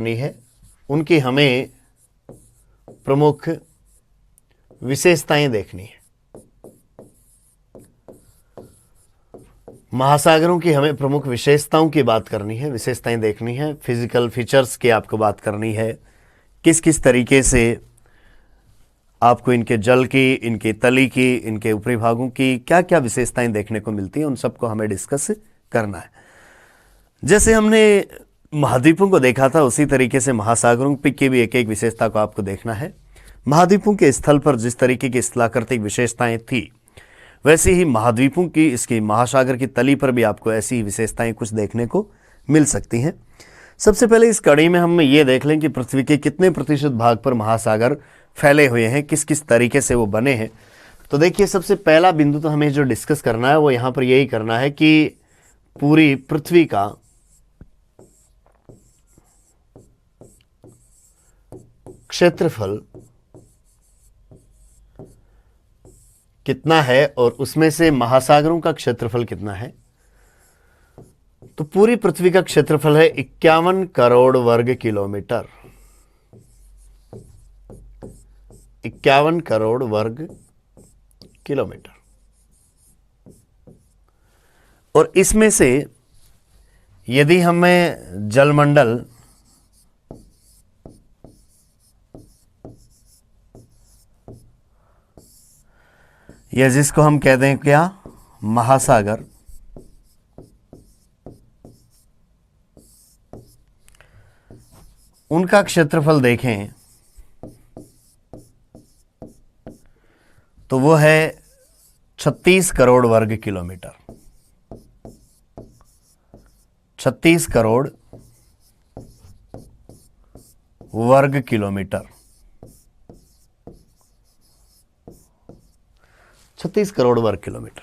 करनी है, उनकी हमें प्रमुख विशेषताएं देखनी है। महासागरों की हमें प्रमुख विशेषताओं की बात करनी है, विशेषताएं देखनी है, फिजिकल फीचर्स की आपको बात करनी है, किस किस तरीके से आपको इनके जल की, इनकी तली की, इनके ऊपरी भागों की क्या क्या विशेषताएं देखने को मिलती हैं, उन सबको हमें डिस्कस करना है। जैसे हमने महाद्वीपों को देखा था, उसी तरीके से महासागरों की भी एक एक विशेषता को आपको देखना है। महाद्वीपों के स्थल पर जिस तरीके की स्थलाकृतिक विशेषताएं थी, वैसे ही महाद्वीपों की, इसकी महासागर की तली पर भी आपको ऐसी ही विशेषताएं कुछ देखने को मिल सकती हैं। सबसे पहले इस कड़ी में हम ये देख लें कि पृथ्वी के कितने प्रतिशत भाग पर महासागर फैले हुए हैं, किस किस तरीके से वो बने हैं। तो देखिए, सबसे पहला बिंदु तो हमें जो डिस्कस करना है वो यहाँ पर यही करना है कि पूरी पृथ्वी का क्षेत्रफल कितना है और उसमें से महासागरों का क्षेत्रफल कितना है। तो पूरी पृथ्वी का क्षेत्रफल है 51 करोड़ वर्ग किलोमीटर। 51 करोड़ वर्ग किलोमीटर। और इसमें से यदि हमें जलमंडल या जिसको हम कहते हैं क्या, महासागर, उनका क्षेत्रफल देखें तो वो है 36 करोड़ वर्ग किलोमीटर। 36 करोड़ वर्ग किलोमीटर। 36 करोड़ वर्ग किलोमीटर।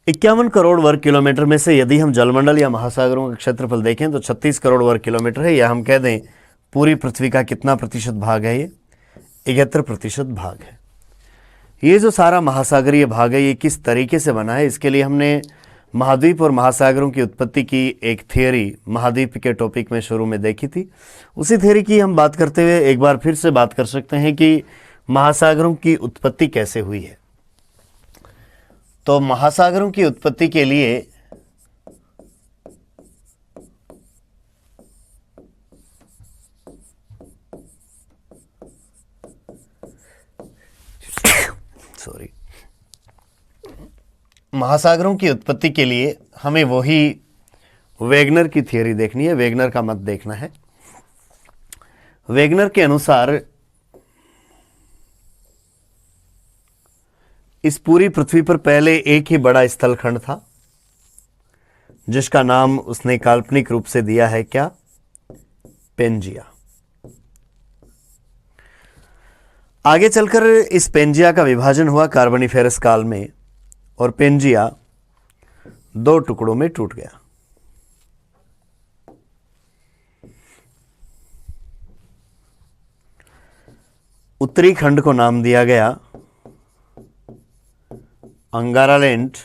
51 करोड़ वर्ग किलोमीटर में से यदि हम जलमंडल या महासागरों का क्षेत्रफल देखें तो 36 करोड़ वर्ग किलोमीटर है, या हम कह दें पूरी पृथ्वी का कितना प्रतिशत भाग है, ये 71% भाग है। ये जो सारा महासागरीय भाग है, ये किस तरीके से बना है, इसके लिए हमने महाद्वीप और महासागरों की उत्पत्ति की एक थियरी महाद्वीप के टॉपिक में शुरू में देखी थी। उसी थियरी की हम बात करते हुए एक बार फिर से बात कर सकते हैं कि महासागरों की उत्पत्ति कैसे हुई है। तो महासागरों की उत्पत्ति के लिए महासागरों की उत्पत्ति के लिए हमें वही वेगनर की थियरी देखनी है, वेगनर का मत देखना है। वेगनर के अनुसार इस पूरी पृथ्वी पर पहले एक ही बड़ा स्थलखंड था, जिसका नाम उसने काल्पनिक रूप से दिया है क्या, पेंजिया। आगे चलकर इस पेंजिया का विभाजन हुआ कार्बोनिफेरस काल में, और पेंजिया 2 टुकड़ों में टूट गया। उत्तरी खंड को नाम दिया गया अंगारालैंड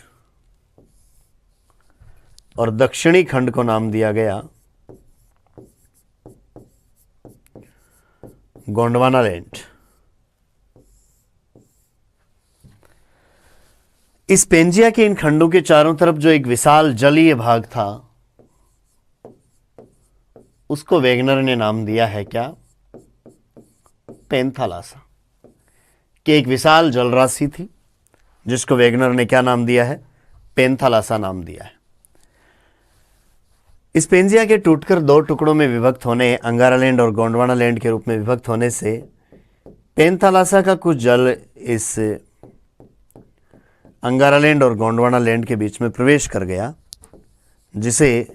और दक्षिणी खंड को नाम दिया गया गोंडवानालैंड। इस पेंजिया के इन खंडों के चारों तरफ जो एक विशाल जलीय भाग था, उसको वेगनर ने नाम दिया है क्या, पेंथालासा। कि एक विशाल जलराशि थी जिसको वेगनर ने क्या नाम दिया है, पेंथालासा नाम दिया है। इस पेंजिया के टूटकर 2 टुकड़ों में विभक्त होने, अंगारालैंड और गोंडवानालैंड के रूप में विभक्त होने से पेंथालासा का कुछ जल इस अंगारालैंड और गोंडवानालैंड के बीच में प्रवेश कर गया, जिसे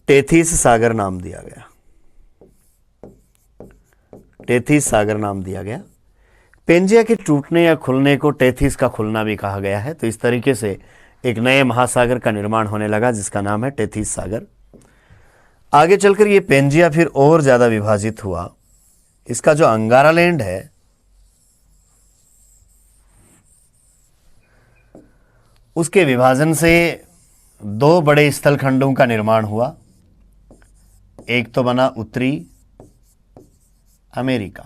टेथिस सागर नाम दिया गया। टेथिस सागर नाम दिया गया। पेंजिया के टूटने या खुलने को टेथिस का खुलना भी कहा गया है। तो इस तरीके से एक नए महासागर का निर्माण होने लगा, जिसका नाम है टेथिस सागर। आगे चलकर ये पेंजिया फिर और ज्यादा विभाजित हुआ। इसका जो अंगारालैंड है, उसके विभाजन से 2 बड़े स्थलखंडों का निर्माण हुआ। एक तो बना उत्तरी अमेरिका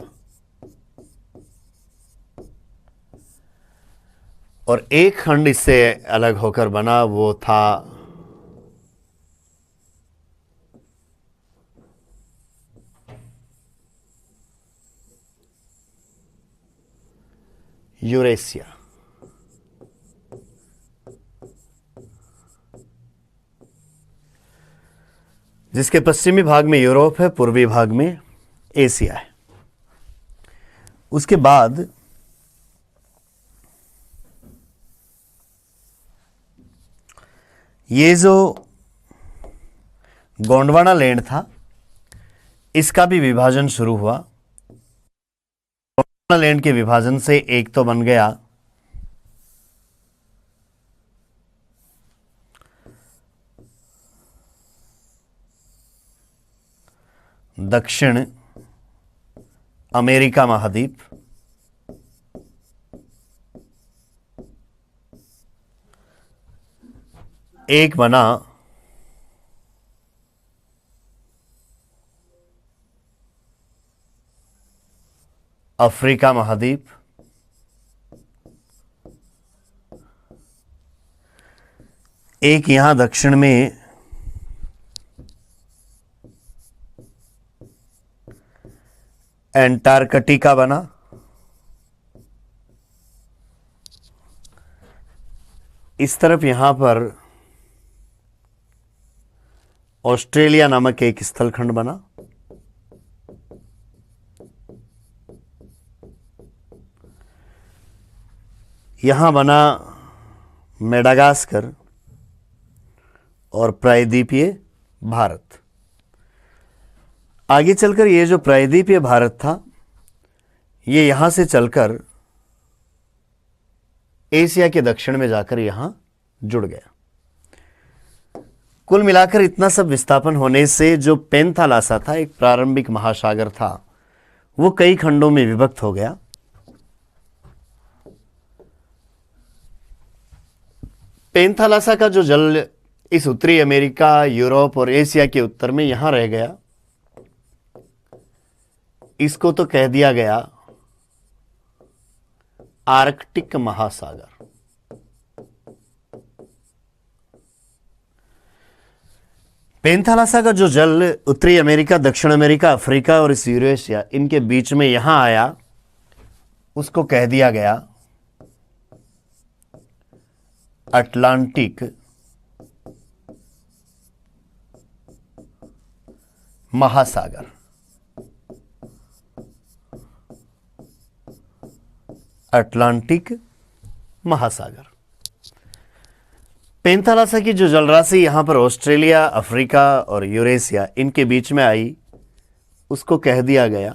और एक खंड इससे अलग होकर बना, वो था यूरेशिया। जिसके पश्चिमी भाग में यूरोप है, पूर्वी भाग में एशिया है। उसके बाद ये जो गोंडवाना लैंड था, इसका भी विभाजन शुरू हुआ। गोंडवाना लैंड के विभाजन से एक तो बन गया दक्षिण अमेरिका महाद्वीप, एक बना अफ्रीका महाद्वीप, एक यहां दक्षिण में एंटार्कटिका बना, इस तरफ यहां पर ऑस्ट्रेलिया नामक एक स्थलखंड बना, यहां बना मेडागास्कर और प्रायद्वीपीय भारत। आगे चलकर ये जो प्रायद्वीपीय भारत था, ये यहां से चलकर एशिया के दक्षिण में जाकर यहां जुड़ गया। कुल मिलाकर इतना सब विस्थापन होने से जो पेंथालासा था, एक प्रारंभिक महासागर था, वो कई खंडों में विभक्त हो गया। पेंथालासा का जो जल इस उत्तरी अमेरिका, यूरोप और एशिया के उत्तर में यहां रह गया, इसको तो कह दिया गया आर्कटिक महासागर। पेंथालासा का जो जल उत्तरी अमेरिका, दक्षिण अमेरिका, अफ्रीका और इस यूरेशिया, इनके बीच में यहां आया, उसको कह दिया गया अटलांटिक महासागर। अटलांटिक महासागर। पेंथालासा की जो जलराशि यहां पर ऑस्ट्रेलिया, अफ्रीका और यूरेशिया, इनके बीच में आई, उसको कह दिया गया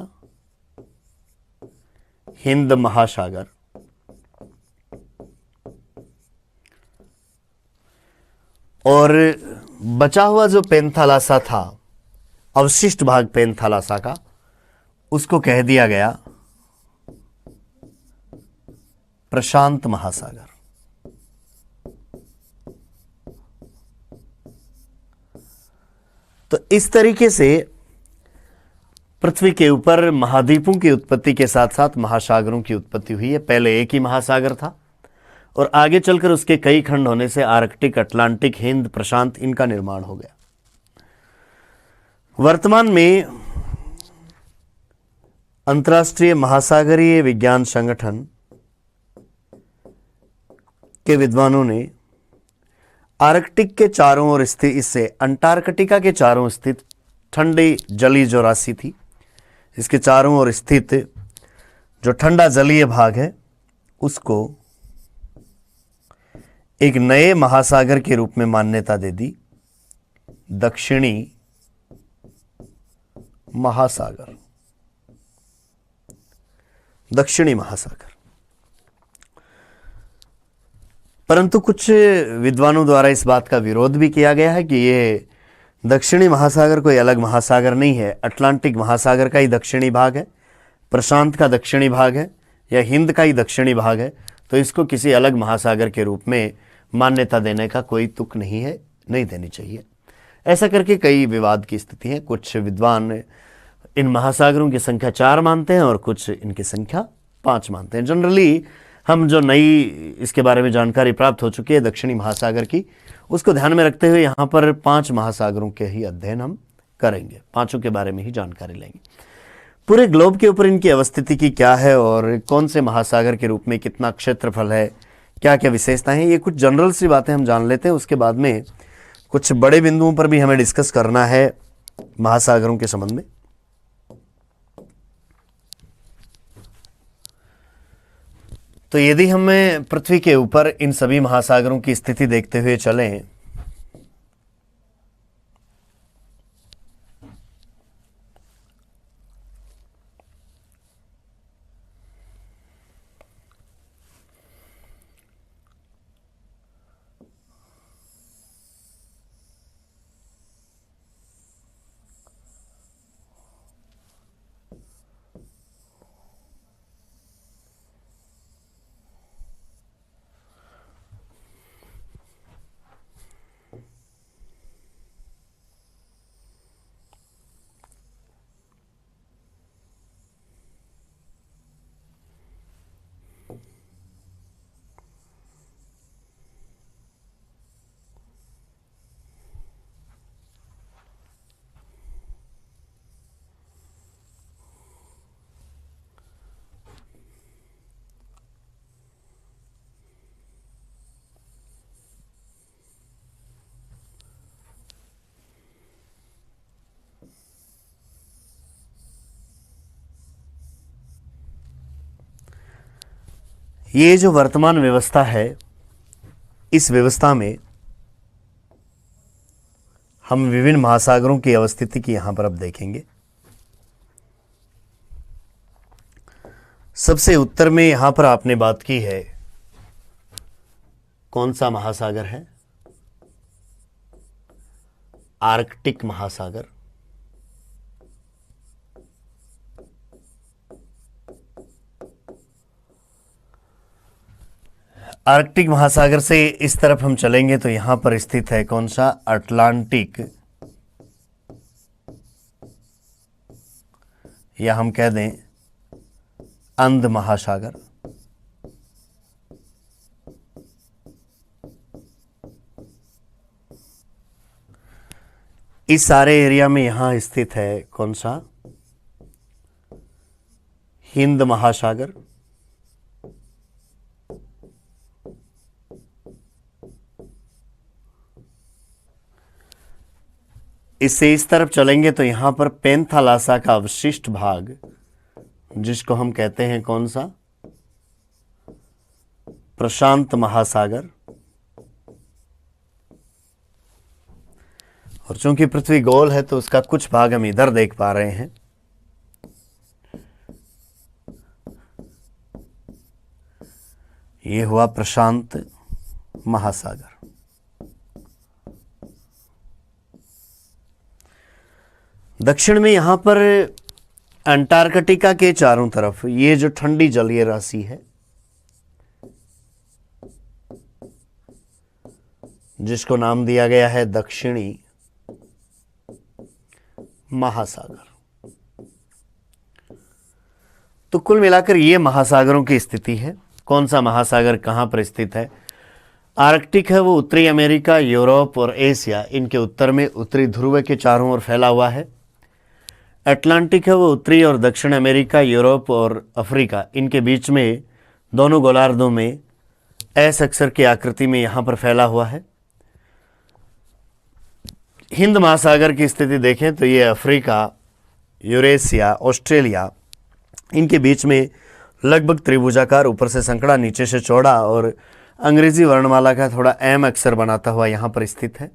हिंद महासागर। और बचा हुआ जो पेंथालासा था, अवशिष्ट भाग पेंथालासा का, उसको कह दिया गया प्रशांत महासागर। तो इस तरीके से पृथ्वी के ऊपर महाद्वीपों की उत्पत्ति के साथ साथ महासागरों की उत्पत्ति हुई है। पहले एक ही महासागर था और आगे चलकर उसके कई खंड होने से आर्कटिक, अटलांटिक, हिंद, प्रशांत, इनका निर्माण हो गया। वर्तमान में अंतर्राष्ट्रीय महासागरीय विज्ञान संगठन के विद्वानों ने आर्कटिक के चारों ओर स्थित, इससे अंटार्कटिका के चारों स्थित ठंडी जलीय जो राशि थी, इसके चारों ओर स्थित जो ठंडा जलीय भाग है, उसको एक नए महासागर के रूप में मान्यता दे दी, दक्षिणी महासागर। दक्षिणी महासागर। परंतु कुछ विद्वानों द्वारा इस बात का विरोध भी किया गया है कि ये दक्षिणी महासागर कोई अलग महासागर नहीं है, अटलांटिक महासागर का ही दक्षिणी भाग है, प्रशांत का दक्षिणी भाग है, या हिंद का ही दक्षिणी भाग है, तो इसको किसी अलग महासागर के रूप में मान्यता देने का कोई तुक नहीं है, नहीं देनी चाहिए। ऐसा करके कई विवाद की स्थिति है। कुछ विद्वान इन महासागरों की संख्या 4 मानते हैं और कुछ इनकी संख्या 5 मानते हैं। जनरली हम जो नई इसके बारे में जानकारी प्राप्त हो चुकी है दक्षिणी महासागर की, उसको ध्यान में रखते हुए यहाँ पर 5 महासागरों के ही अध्ययन हम करेंगे, 5 के बारे में ही जानकारी लेंगे। पूरे ग्लोब के ऊपर इनकी अवस्थिति की क्या है और कौन से महासागर के रूप में कितना क्षेत्रफल है, क्या क्या विशेषताएं हैं, ये कुछ जनरल सी बातें हम जान लेते हैं। उसके बाद में कुछ बड़े बिंदुओं पर भी हमें डिस्कस करना है महासागरों के संबंध में। तो यदि हम पृथ्वी के ऊपर इन सभी महासागरों की स्थिति देखते हुए चलें, ये जो वर्तमान व्यवस्था है, इस व्यवस्था में हम विभिन्न महासागरों की अवस्थिति की यहां पर अब देखेंगे। सबसे उत्तर में यहां पर आपने बात की है, कौन सा महासागर है? आर्कटिक महासागर। आर्कटिक महासागर से इस तरफ हम चलेंगे तो यहां पर स्थित है कौन सा? अटलांटिक, या हम कह दें अंध महासागर। इस सारे एरिया में यहां स्थित है कौन सा? हिंद महासागर। इससे इस तरफ चलेंगे तो यहां पर पेंथालासा का अवशिष्ट भाग, जिसको हम कहते हैं कौन सा? प्रशांत महासागर। और चूंकि पृथ्वी गोल है तो उसका कुछ भाग हम इधर देख पा रहे हैं। ये हुआ प्रशांत महासागर। दक्षिण में यहां पर अंटार्कटिका के चारों तरफ ये जो ठंडी जलीय राशि है, जिसको नाम दिया गया है दक्षिणी महासागर। तो कुल मिलाकर ये महासागरों की स्थिति है। कौन सा महासागर कहां पर स्थित है? आर्कटिक है वो उत्तरी अमेरिका, यूरोप और एशिया, इनके उत्तर में उत्तरी ध्रुव के चारों ओर फैला हुआ है। अटलांटिक है वो उत्तरी और दक्षिण अमेरिका, यूरोप और अफ्रीका, इनके बीच में दोनों गोलार्धों में एस अक्षर की आकृति में यहां पर फैला हुआ है। हिंद महासागर की स्थिति देखें तो ये अफ्रीका, यूरेशिया, ऑस्ट्रेलिया, इनके बीच में लगभग त्रिभुजाकार, ऊपर से संकड़ा, नीचे से चौड़ा और अंग्रेजी वर्णमाला का थोड़ा एम अक्षर बनाता हुआ यहां पर स्थित है।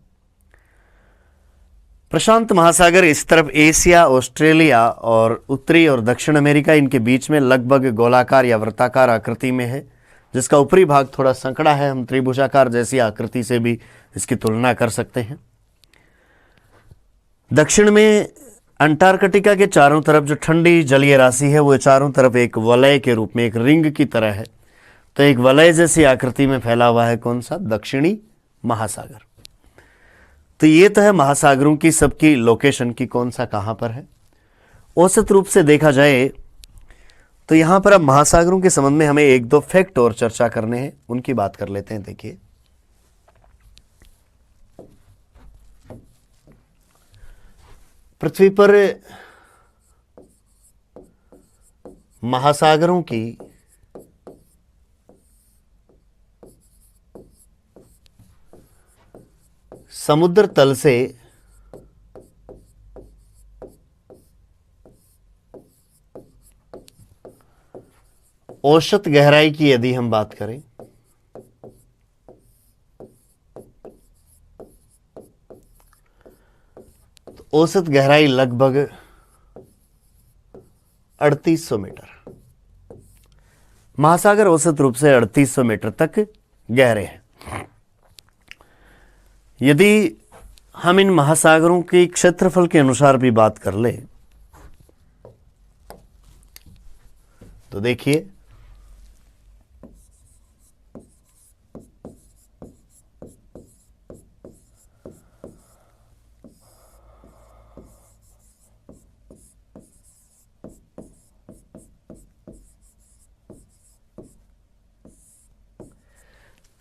प्रशांत महासागर इस तरफ एशिया, ऑस्ट्रेलिया और उत्तरी और दक्षिण अमेरिका, इनके बीच में लगभग गोलाकार या वृत्ताकार आकृति में है, जिसका ऊपरी भाग थोड़ा संकड़ा है। हम त्रिभुजाकार जैसी आकृति से भी इसकी तुलना कर सकते हैं। दक्षिण में अंटार्कटिका के चारों तरफ जो ठंडी जलीय राशि है वो चारों तरफ एक वलय के रूप में, एक रिंग की तरह है। तो एक वलय जैसी आकृति में फैला हुआ है कौन सा? दक्षिणी महासागर। तो ये तो है महासागरों की सबकी लोकेशन की कौन सा कहाँ पर है। औसत रूप से देखा जाए तो यहाँ पर अब महासागरों के संबंध में हमें एक दो फैक्ट और चर्चा करने हैं, उनकी बात कर लेते हैं। देखिए, पृथ्वी पर महासागरों की समुद्र तल से औसत गहराई की यदि हम बात करें तो औसत गहराई लगभग 3800 मीटर। महासागर औसत रूप से 3800 मीटर तक गहरे हैं। यदि हम इन महासागरों के क्षेत्रफल के अनुसार भी बात कर लें तो देखिए,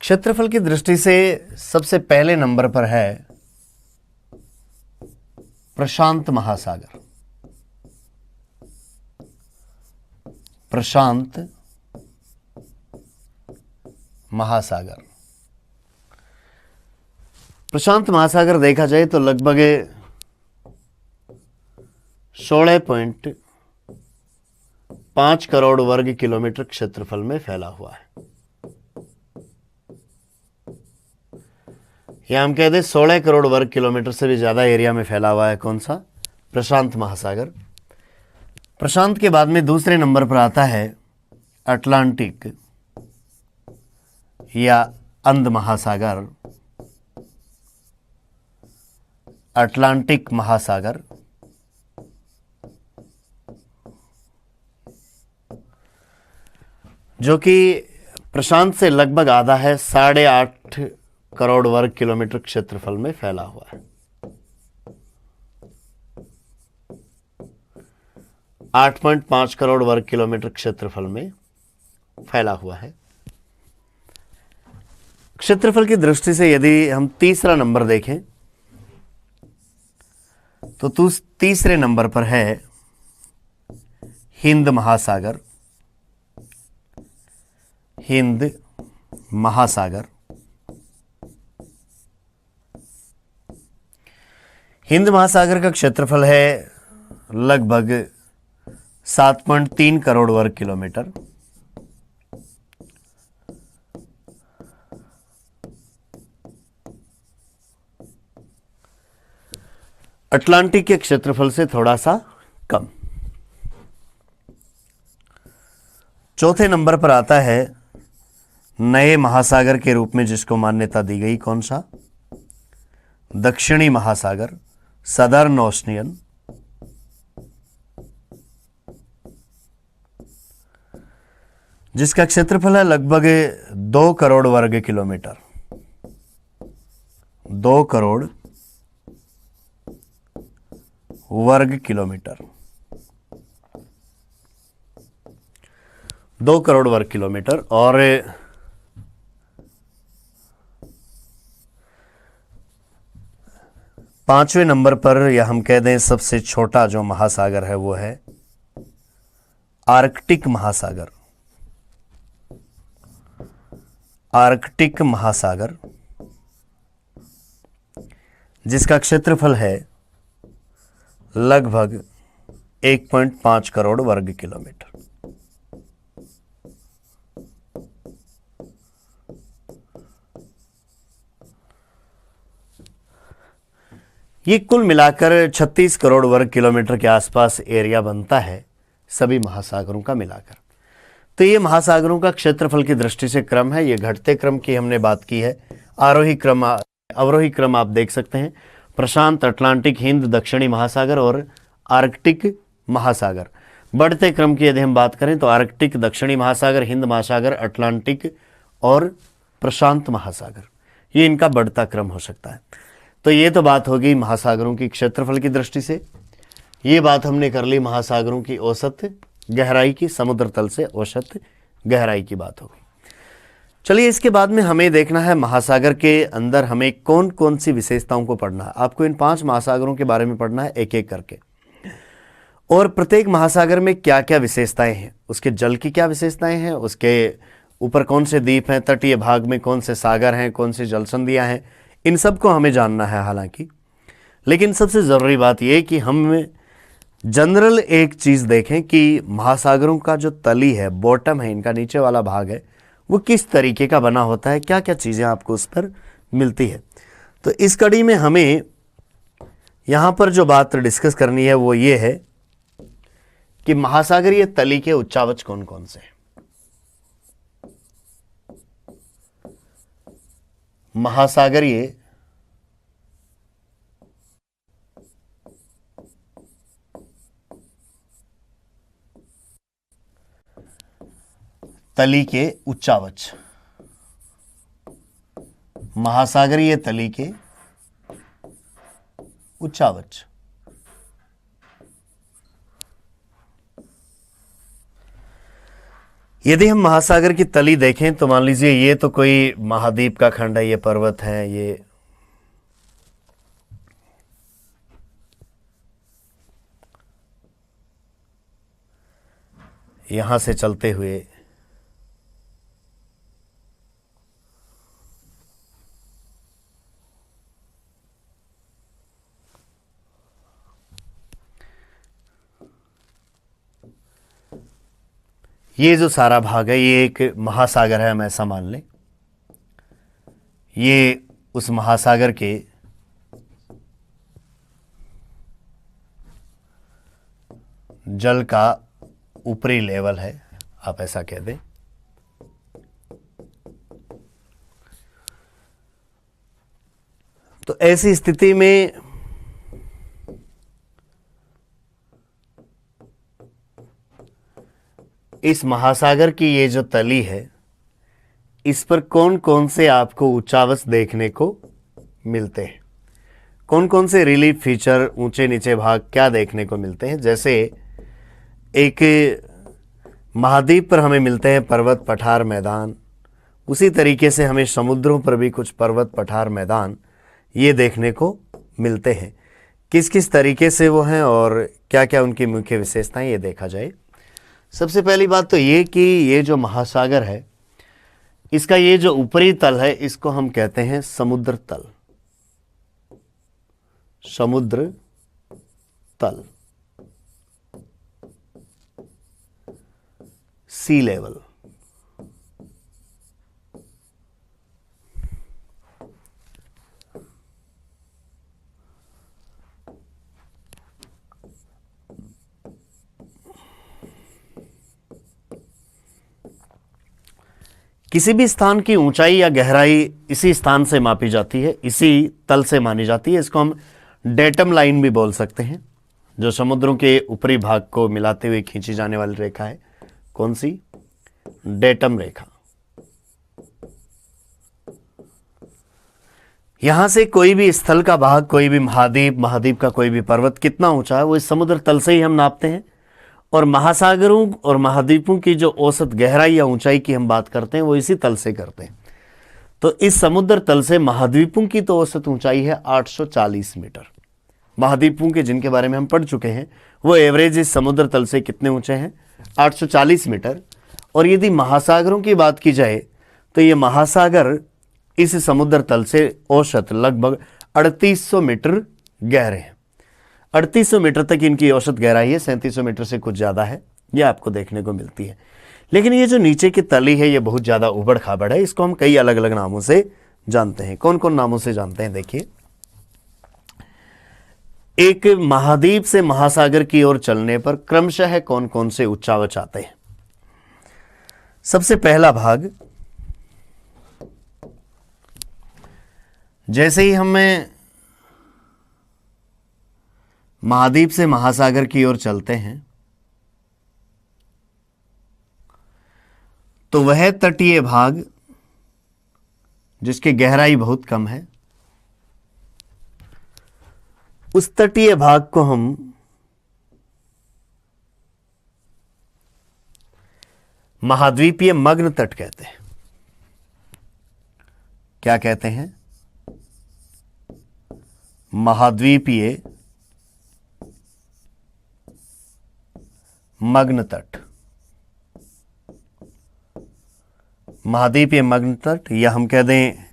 क्षेत्रफल की दृष्टि से सबसे पहले नंबर पर है प्रशांत महासागर। प्रशांत महासागर, प्रशांत महासागर देखा जाए तो लगभग 16.5 करोड़ वर्ग किलोमीटर क्षेत्रफल में फैला हुआ है। या हम कह दें 16 करोड़ वर्ग किलोमीटर से भी ज्यादा एरिया में फैला हुआ है। कौन सा? प्रशांत महासागर। प्रशांत के बाद में दूसरे नंबर पर आता है अटलांटिक या अंध महासागर। अटलांटिक महासागर, जो कि प्रशांत से लगभग आधा है, 8.5 करोड़ वर्ग किलोमीटर क्षेत्रफल में फैला हुआ है। 8.5 करोड़ वर्ग किलोमीटर क्षेत्रफल में फैला हुआ है। क्षेत्रफल की दृष्टि से यदि हम तीसरा नंबर देखें तो तीसरे नंबर पर है हिंद महासागर। हिंद महासागर, हिंद महासागर का क्षेत्रफल है लगभग 7.3 करोड़ वर्ग किलोमीटर। अटलांटिक के क्षेत्रफल से थोड़ा सा कम। चौथे नंबर पर आता है नए महासागर के रूप में जिसको मान्यता दी गई, कौन सा? दक्षिणी महासागर, सदर्न ओशियन। जिसका क्षेत्रफल है लगभग 2 करोड़ वर्ग किलोमीटर। 2 करोड़ वर्ग किलोमीटर, 2 करोड़ वर्ग किलोमीटर। और पांचवें नंबर पर, या हम कह दें सबसे छोटा जो महासागर है वो है आर्कटिक महासागर। आर्कटिक महासागर, जिसका क्षेत्रफल है लगभग 1.5 करोड़ वर्ग किलोमीटर। ये कुल मिलाकर 36 करोड़ वर्ग किलोमीटर के आसपास एरिया बनता है सभी महासागरों का मिलाकर। तो ये महासागरों का क्षेत्रफल की दृष्टि से क्रम है। ये घटते क्रम की हमने बात की है। आरोही क्रम, अवरोही क्रम आप देख सकते हैं। प्रशांत, अटलांटिक, हिंद, दक्षिणी महासागर और आर्कटिक महासागर। बढ़ते क्रम की यदि हम बात करें तो आर्कटिक, दक्षिणी महासागर, हिंद महासागर, अटलांटिक और प्रशांत महासागर, ये इनका बढ़ता क्रम हो सकता है। तो ये तो बात होगी महासागरों की क्षेत्रफल की दृष्टि से। ये बात हमने कर ली महासागरों की औसत गहराई की, समुद्र तल से औसत गहराई की बात होगी। चलिए इसके बाद में हमें देखना है महासागर के अंदर हमें कौन कौन सी विशेषताओं को पढ़ना है। आपको इन 5 महासागरों के बारे में पढ़ना है एक एक करके, और प्रत्येक महासागर में क्या क्या विशेषताएं हैं, उसके जल की क्या विशेषताएं हैं, उसके ऊपर कौन से द्वीप हैं, तटीय भाग में कौन से सागर हैं, कौन सी जलसंधियां हैं, इन सब को हमें जानना है। हालांकि लेकिन सबसे ज़रूरी बात यह कि हम जनरल एक चीज़ देखें कि महासागरों का जो तली है, बॉटम है, इनका नीचे वाला भाग है, वो किस तरीके का बना होता है, क्या क्या चीज़ें आपको उस पर मिलती है। तो इस कड़ी में हमें यहाँ पर जो बात डिस्कस करनी है वो ये है कि महासागरीय तली के उच्चावच कौन कौन से हैं। महासागरीय तली के उच्चावच, महासागरीय तली के उच्चावच। यदि हम महासागर की तली देखें तो मान लीजिए ये तो कोई महाद्वीप का खंड है, ये पर्वत है, ये यहां से चलते हुए ये जो सारा भाग है ये एक महासागर है, हम ऐसा मान लें। ये उस महासागर के जल का ऊपरी लेवल है, आप ऐसा कह दें। तो ऐसी स्थिति में इस महासागर की ये जो तली है, इस पर कौन कौन से आपको उच्चावच देखने को मिलते हैं, कौन कौन से रिलीफ फीचर, ऊंचे नीचे भाग क्या देखने को मिलते हैं। जैसे एक महाद्वीप पर हमें मिलते हैं पर्वत पठार मैदान, उसी तरीके से हमें समुद्रों पर भी कुछ पर्वत पठार मैदान ये देखने को मिलते हैं। किस किस तरीके से वो हैं और क्या क्या उनकी मुख्य विशेषताएं, ये देखा जाए। सबसे पहली बात तो ये कि ये जो महासागर है, इसका ये जो ऊपरी तल है, इसको हम कहते हैं समुद्र तल। समुद्र तल, सी लेवल। किसी भी स्थान की ऊंचाई या गहराई इसी स्थान से मापी जाती है, इसी तल से मानी जाती है। इसको हम डेटम लाइन भी बोल सकते हैं, जो समुद्रों के ऊपरी भाग को मिलाते हुए खींची जाने वाली रेखा है। कौन सी? डेटम रेखा। यहां से कोई भी स्थल का भाग, कोई भी महाद्वीप का कोई भी पर्वत कितना ऊंचा है, वो इस समुद्र तल से ही हम नापते हैं। और महासागरों और महाद्वीपों की जो औसत गहराई या ऊंचाई की हम बात करते हैं, वो इसी तल से करते हैं। तो इस समुद्र तल से महाद्वीपों की तो औसत ऊंचाई है 840 मीटर। महाद्वीपों के जिनके बारे में हम पढ़ चुके हैं, वो एवरेज इस समुद्र तल से कितने ऊंचे हैं? 840 मीटर। और यदि महासागरों की बात की जाए तो ये महासागर इस समुद्र तल से औसत लगभग 3800 मीटर गहरे हैं। 3800 मीटर तक इनकी औसत गहराई है, 3700 मीटर से कुछ ज़्यादा है, ये आपको देखने को मिलती है। लेकिन ये जो नीचे की तली है, ये बहुत ज़्यादा उबड़ खाबड़ है। इसको हम कई अलग अलग नामों से जानते हैं। कौन कौन नामों से जानते हैं? देखिए, एक महाद्वीप से महासागर की ओर चलने पर क्रमशः कौन कौन से उच्चावच आते हैं। सबसे पहला भाग, जैसे ही हमें महाद्वीप से महासागर की ओर चलते हैं तो वह तटीय भाग जिसकी गहराई बहुत कम है, उस तटीय भाग को हम महाद्वीपीय मग्न तट कहते हैं। क्या कहते हैं? महाद्वीपीय मग्न तट। महाद्वीपीय मग्न तट, या हम कह दें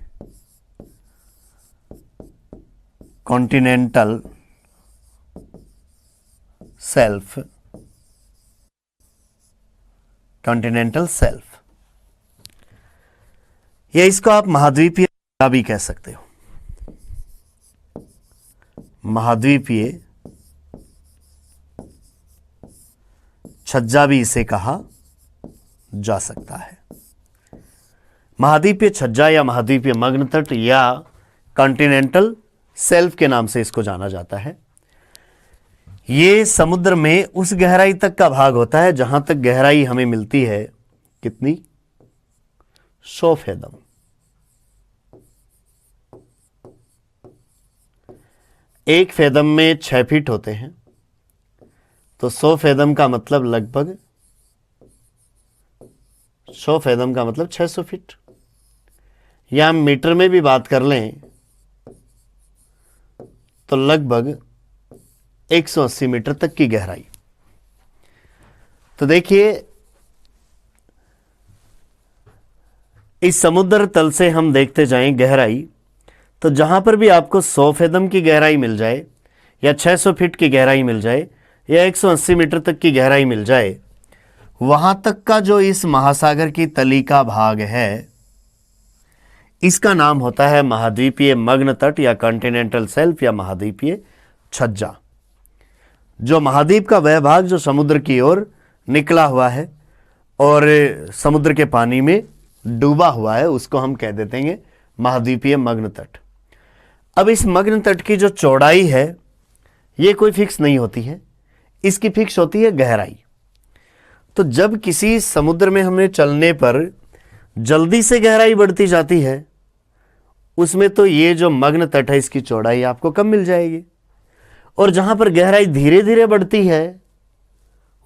कॉन्टिनेंटल सेल्फ। कॉन्टिनेंटल सेल्फ, या इसको आप महाद्वीपीय भी कह सकते हो। महाद्वीपीय छज्जा भी इसे कहा जा सकता है। महाद्वीपीय छज्जा या महाद्वीपीय मग्न तट या कॉन्टिनेंटल सेल्फ के नाम से इसको जाना जाता है। ये समुद्र में उस गहराई तक का भाग होता है जहां तक गहराई हमें मिलती है, कितनी? 100 फेदम। एक फेदम में 6 फीट होते हैं, तो 100 फेदम का मतलब लगभग 100 फेदम का मतलब 600 फीट, या हम मीटर में भी बात कर लें तो लगभग 180 मीटर तक की गहराई। तो देखिए, इस समुद्र तल से हम देखते जाएं गहराई, तो जहां पर भी आपको 100 फेदम की गहराई मिल जाए, या 600 फीट की गहराई मिल जाए, या 180 मीटर तक की गहराई मिल जाए, वहां तक का जो इस महासागर की तली का भाग है, इसका नाम होता है महाद्वीपीय मग्न तट या कॉन्टिनेंटल सेल्फ या महाद्वीपीय छज्जा। जो महाद्वीप का वह भाग जो समुद्र की ओर निकला हुआ है और समुद्र के पानी में डूबा हुआ है, उसको हम कह देते हैं महाद्वीपीय मग्न तट। अब इस मग्न तट की जो चौड़ाई है, ये कोई फिक्स नहीं होती है, इसकी फिक्स होती है गहराई। तो जब किसी समुद्र में हमने चलने पर जल्दी से गहराई बढ़ती जाती है, उसमें तो ये जो मग्न तट है इसकी चौड़ाई आपको कम मिल जाएगी, और जहां पर गहराई धीरे धीरे बढ़ती है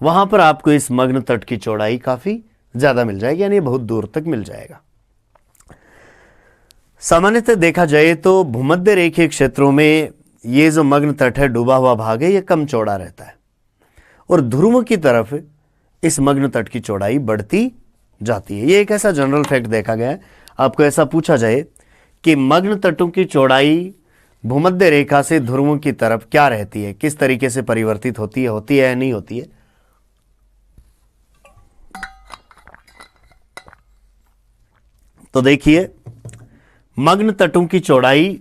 वहां पर आपको इस मग्न तट की चौड़ाई काफी ज्यादा मिल जाएगी, यानी बहुत दूर तक मिल जाएगा। सामान्यतः देखा जाए तो भूमध्य रेखीय क्षेत्रों में ये जो मग्न तट है, डूबा हुआ भाग है, ये कम चौड़ा रहता है, और ध्रुव की तरफ इस मग्न तट की चौड़ाई बढ़ती जाती है। ये एक ऐसा जनरल फैक्ट देखा गया है। आपको ऐसा पूछा जाए कि मग्न तटों की चौड़ाई भूमध्य रेखा से ध्रुवों की तरफ क्या रहती है, किस तरीके से परिवर्तित होती है या नहीं होती है? तो देखिए, मग्न तटों की चौड़ाई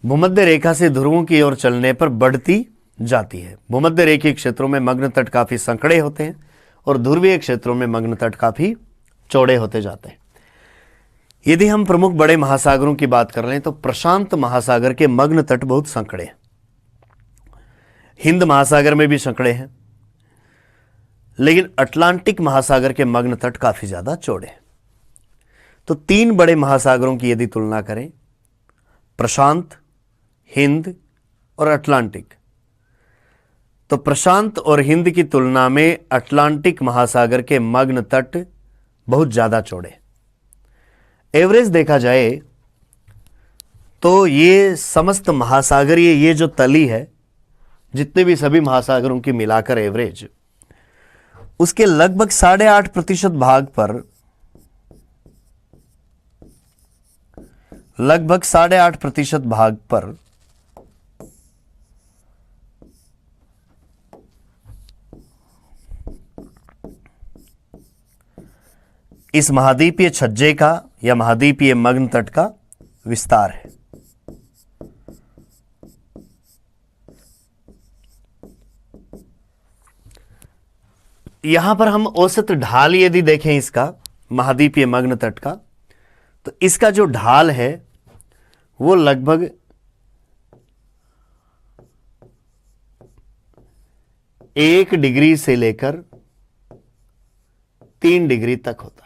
भूमध्य रेखा से ध्रुवों की ओर चलने पर बढ़ती जाती है। भूमध्य रेखीय क्षेत्रों में मग्न तट काफी संकड़े होते हैं और ध्रुवीय क्षेत्रों में मग्न तट काफी चौड़े होते जाते हैं। यदि हम प्रमुख बड़े महासागरों की बात कर लें तो प्रशांत महासागर के मग्न तट बहुत संकड़े हैं। हिंद महासागर में भी संकड़े हैं, लेकिन अटलांटिक महासागर के मग्न तट काफी ज्यादा चौड़े हैं। तो 3 बड़े महासागरों की यदि तुलना करें, प्रशांत, हिंद और अटलांटिक, तो प्रशांत और हिंद की तुलना में अटलांटिक महासागर के मग्न तट बहुत ज्यादा चौड़े। एवरेज देखा जाए तो ये समस्त महासागरीय ये जो तली है, जितने भी सभी महासागरों की मिलाकर एवरेज, उसके लगभग 8.5% भाग पर, लगभग 8.5% भाग पर इस महाद्वीपीय छज्जे का या महाद्वीपीय मग्न तट का विस्तार है। यहां पर हम औसत ढाल यदि देखें इसका, महाद्वीपीय मग्न तट का, तो इसका जो ढाल है वो लगभग 1 डिग्री से लेकर 3 डिग्री तक होता है।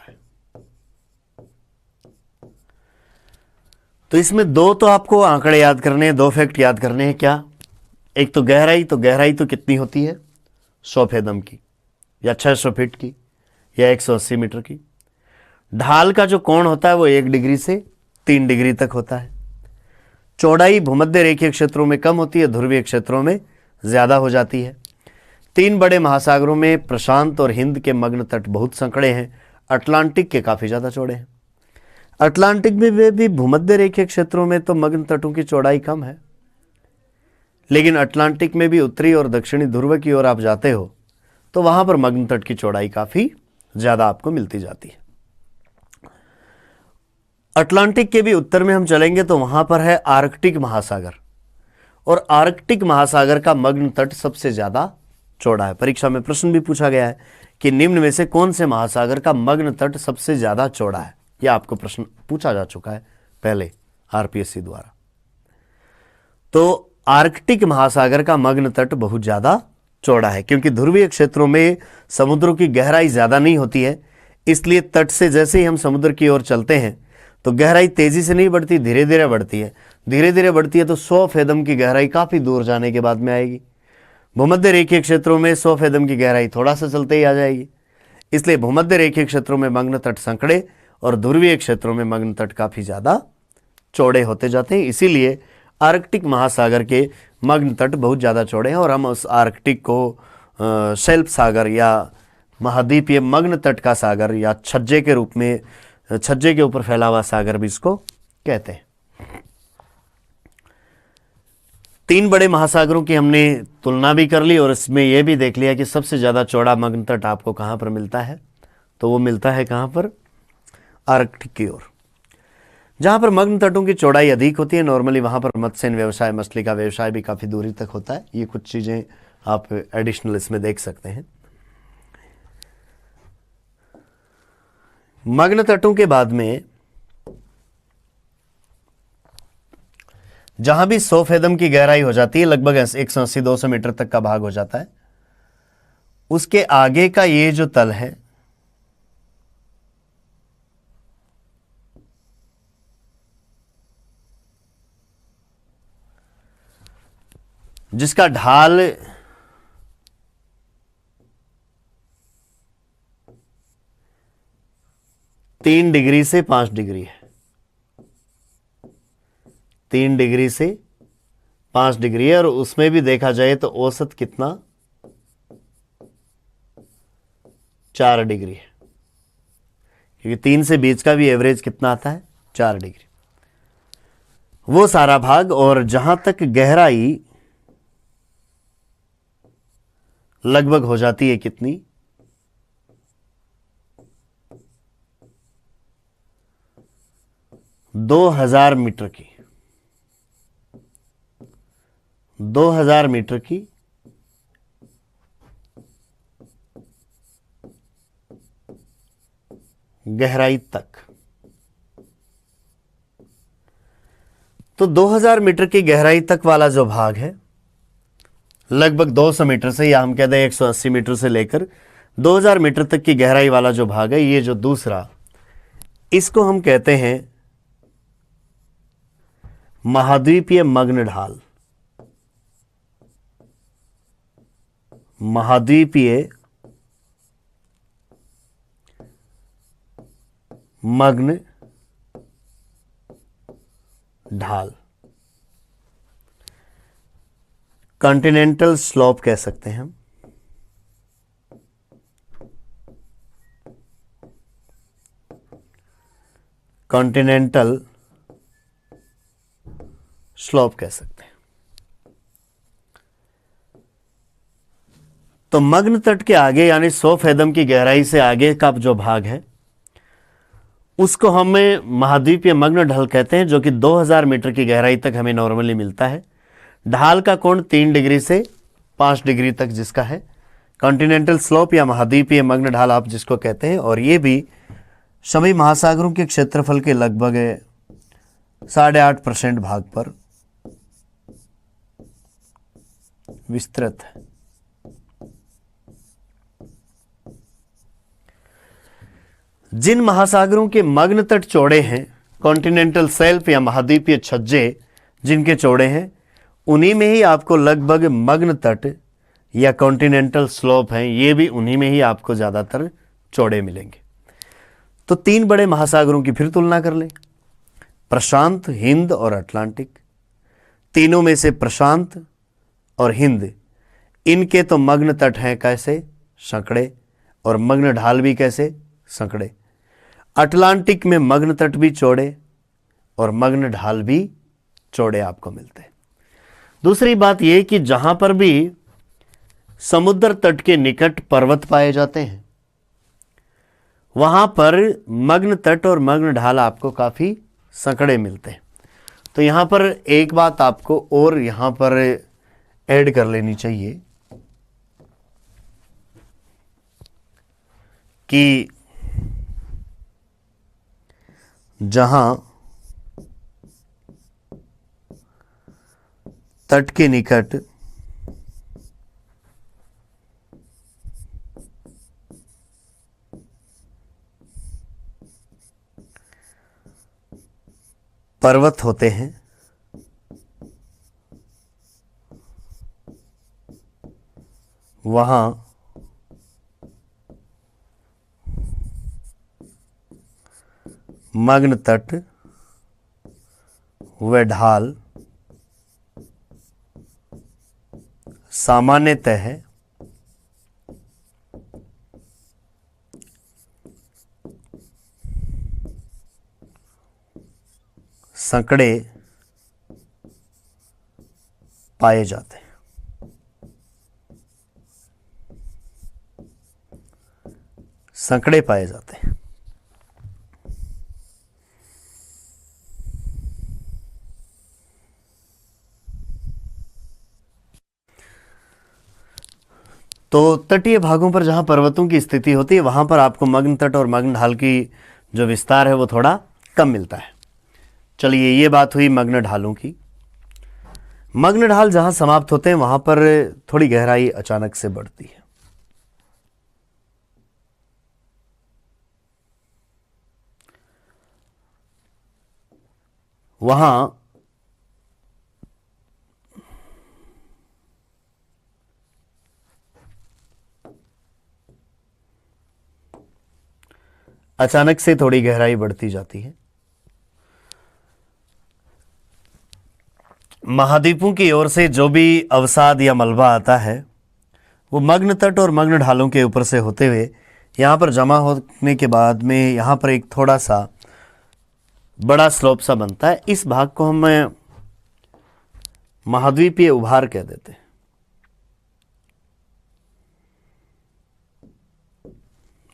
तो इसमें दो तो आपको आंकड़े याद करने हैं, दो फैक्ट याद करने हैं। क्या? एक तो गहराई तो कितनी होती है? 100 फेदम की या 600 फीट की या 180 मीटर की। ढाल का जो कोण होता है वो 1 डिग्री से 3 डिग्री तक होता है। चौड़ाई भूमध्य रेखीय क्षेत्रों में कम होती है, ध्रुवीय क्षेत्रों में ज्यादा हो जाती है। 3 बड़े महासागरों में प्रशांत और हिंद के मग्न तट बहुत संकड़े हैं, अटलांटिक के काफी ज्यादा चौड़े हैं। अटलांटिक में भी भूमध्य रेखीय क्षेत्रों में तो मग्न तटों की चौड़ाई कम है, लेकिन अटलांटिक में भी उत्तरी और दक्षिणी ध्रुव की ओर आप जाते हो तो वहां पर मग्न तट की चौड़ाई काफी ज्यादा आपको मिलती जाती है। अटलांटिक के भी उत्तर में हम चलेंगे तो वहां पर है आर्कटिक महासागर, और आर्कटिक महासागर का मग्न तट सबसे ज्यादा चौड़ा है। परीक्षा में प्रश्न भी पूछा गया है कि निम्न में से कौन से महासागर का मग्न तट सबसे ज्यादा चौड़ा है। यह आपको प्रश्न पूछा जा चुका है पहले आरपीएससी द्वारा। तो आर्कटिक महासागर का मग्न तट बहुत ज्यादा चौड़ा है, क्योंकि ध्रुवीय क्षेत्रों में समुद्रों की गहराई ज्यादा नहीं होती है, इसलिए तट से जैसे ही हम समुद्र की ओर चलते हैं तो गहराई तेजी से नहीं बढ़ती, धीरे धीरे बढ़ती है। धीरे धीरे बढ़ती है तो 100 फेदम की गहराई काफी दूर जाने के बाद में आएगी। भूमध्य रेखीय क्षेत्रों में 100 फेदम की गहराई थोड़ा सा चलते ही आ जाएगी। इसलिए भूमध्य रेखीय क्षेत्रों में मग्न तट संकड़े और ध्रुवीय क्षेत्रों में मग्न तट काफी ज्यादा चौड़े होते जाते हैं। इसीलिए आर्कटिक महासागर के मग्न तट बहुत ज़्यादा चौड़े हैं, और हम उस आर्कटिक को शेल्फ सागर या महाद्वीपीय मग्न तट का सागर या छज्जे के रूप में, छज्जे के ऊपर फैला हुआ सागर भी इसको कहते हैं। 3 बड़े महासागरों की हमने तुलना भी कर ली, और इसमें यह भी देख लिया कि सबसे ज़्यादा चौड़ा मग्न तट आपको कहाँ पर मिलता है, तो वो मिलता है कहाँ पर? आर्कटिक की ओर। जहां पर मग्न तटों की चौड़ाई अधिक होती है, नॉर्मली वहां पर मत्स्य व्यवसाय, मछली का व्यवसाय भी काफी दूरी तक होता है। ये कुछ चीजें आप एडिशनल इसमें देख सकते हैं। मग्न तटों के बाद में जहां भी 100 फेदम की गहराई हो जाती है, लगभग 180-200 मीटर तक का भाग हो जाता है, उसके आगे का ये जो तल है जिसका ढाल 3 डिग्री से 5 डिग्री है, 3 डिग्री से 5 डिग्री है, और उसमें भी देखा जाए तो औसत कितना? 4 डिग्री है, क्योंकि 3 से बीच का भी एवरेज कितना आता है? 4 डिग्री। वो सारा भाग, और जहां तक गहराई लगभग हो जाती है कितनी? 2000 मीटर की, 2000 मीटर की गहराई तक। तो 2000 मीटर की गहराई तक वाला जो भाग है, लगभग 200 मीटर से, या हम कहते हैं 180 मीटर से लेकर 2000 मीटर तक की गहराई वाला जो भाग है, ये जो दूसरा, इसको हम कहते हैं महाद्वीपीय मग्न ढाल। महाद्वीपीय मग्न ढाल, कॉन्टिनेंटल स्लोप कह सकते हैं हम। कॉन्टिनेंटल स्लोप कह सकते हैं। तो मग्न तट के आगे यानी 100 फेदम की गहराई से आगे का जो भाग है उसको हमें महाद्वीपीय मग्न ढाल कहते हैं, जो कि 2000 मीटर की गहराई तक हमें नॉर्मली मिलता है। ढाल का कोण 3 डिग्री से 5 डिग्री तक जिसका है, कॉन्टिनेंटल स्लोप या महाद्वीपीय मग्न ढाल आप जिसको कहते हैं, और ये भी सभी महासागरों के क्षेत्रफल के लगभग 8.5% भाग पर विस्तृत है। जिन महासागरों के मग्न तट चौड़े हैं कॉन्टिनेंटल शेल्फ या महाद्वीपीय छज्जे जिनके चौड़े हैं, उन्हीं में ही आपको लगभग मग्न तट या कॉन्टिनेंटल स्लोप हैं, ये भी उन्हीं में ही आपको ज़्यादातर चौड़े मिलेंगे। तो 3 बड़े महासागरों की फिर तुलना कर लें, प्रशांत, हिंद और अटलांटिक। तीनों में से प्रशांत और हिंद, इनके तो मग्न तट हैं कैसे, संकड़े, और मग्न ढाल भी कैसे, संकड़े। अटलांटिक में मग्न तट भी चौड़े और मग्न ढाल भी चौड़े आपको मिलते हैं। दूसरी बात यह कि जहां पर भी समुद्र तट के निकट पर्वत पाए जाते हैं, वहां पर मग्न तट और मग्न ढाल आपको काफी संकड़े मिलते हैं। तो यहां पर एक बात आपको और यहां पर ऐड कर लेनी चाहिए कि जहां तट के निकट पर्वत होते हैं, वहां मग्न तट व ढाल सामान्यतः संकड़े पाए जाते हैं। संकड़े पाए जाते हैं। तो तटीय भागों पर जहां पर्वतों की स्थिति होती है, वहां पर आपको मग्न तट और मग्न ढाल की जो विस्तार है वो थोड़ा कम मिलता है। चलिए, ये बात हुई मग्न ढालों की। मग्न ढाल जहां समाप्त होते हैं वहां पर थोड़ी गहराई अचानक से बढ़ती है। वहां अचानक से थोड़ी गहराई बढ़ती जाती है। महाद्वीपों की ओर से जो भी अवसाद या मलबा आता है वो मग्न तट और मग्न ढालों के ऊपर से होते हुए यहाँ पर जमा होने के बाद में यहाँ पर एक थोड़ा सा बड़ा स्लोप सा बनता है। इस भाग को हम महाद्वीपीय उभार कह देते हैं।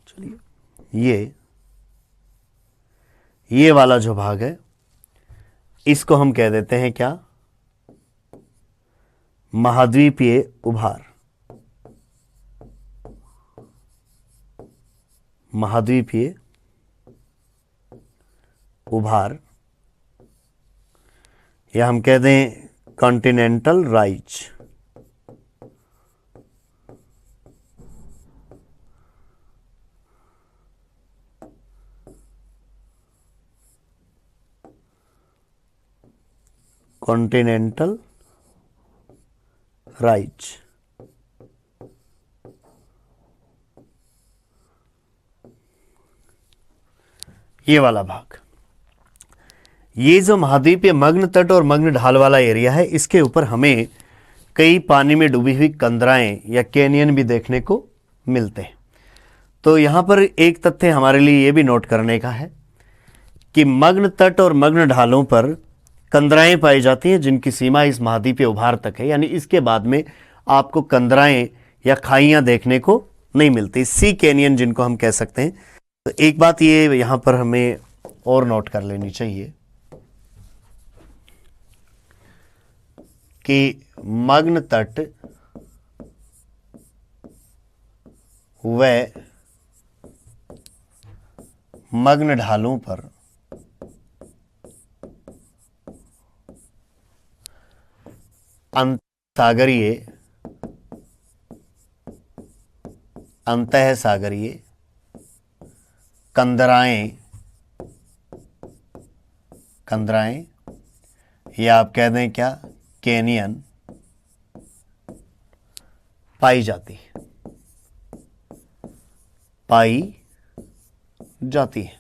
चलिए, ये वाला जो भाग है इसको हम कह देते हैं क्या, महाद्वीपीय उभार। महाद्वीपीय उभार, या हम कह दें कॉन्टिनेंटल राइज। कॉन्टिनेंटल राइज, ये वाला भाग। ये जो महाद्वीपीय मग्न तट और मग्न ढाल वाला एरिया है, इसके ऊपर हमें कई पानी में डूबी हुई कंदराएं या कैनियन भी देखने को मिलते हैं। तो यहां पर एक तथ्य हमारे लिए ये भी नोट करने का है कि मग्न तट और मग्न ढालों पर कंदराएं पाई जाती हैं जिनकी सीमा इस महाद्वीपीय उभार तक है, यानी इसके बाद में आपको कंदराएं या खाइयां देखने को नहीं मिलती, सी कैनियन जिनको हम कह सकते हैं। तो एक बात ये यहां पर हमें और नोट कर लेनी चाहिए कि मग्न तट व मग्न ढालों पर अंतः सागरीय कंदराएं कंदराएं, या आप कह दें क्या, कैनियन पाई जाती है, पाई जाती है।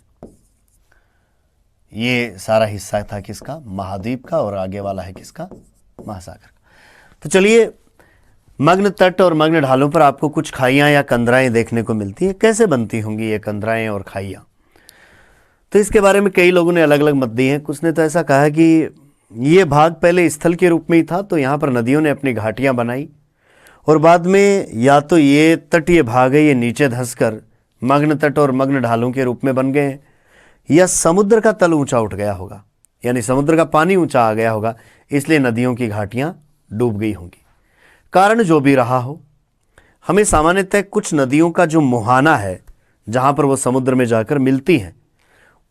ये सारा हिस्सा था किसका, महाद्वीप का, और आगे वाला है किसका, महासागर का। तो चलिए, मग्न तट और मग्न ढालों पर आपको कुछ खाइयां या कंदराएं देखने को मिलती है। कैसे बनती होंगी ये कंदराएं और खाइयां, तो इसके बारे में कई लोगों ने अलग अलग मत दिए हैं। कुछ ने तो ऐसा कहा कि ये भाग पहले स्थल के रूप में ही था, तो यहाँ पर नदियों ने अपनी घाटियां बनाई, और बाद में या तो ये तटीय भाग है, ये नीचे धंसकर मग्न तट और मग्न ढालों के रूप में बन गए हैं, या समुद्र का तल ऊंचा उठ गया होगा, यानी समुद्र का पानी ऊंचा आ गया होगा, इसलिए नदियों की घाटियां डूब गई होंगी। कारण जो भी रहा हो, हमें सामान्यतः कुछ नदियों का जो मुहाना है, जहां पर वो समुद्र में जाकर मिलती हैं,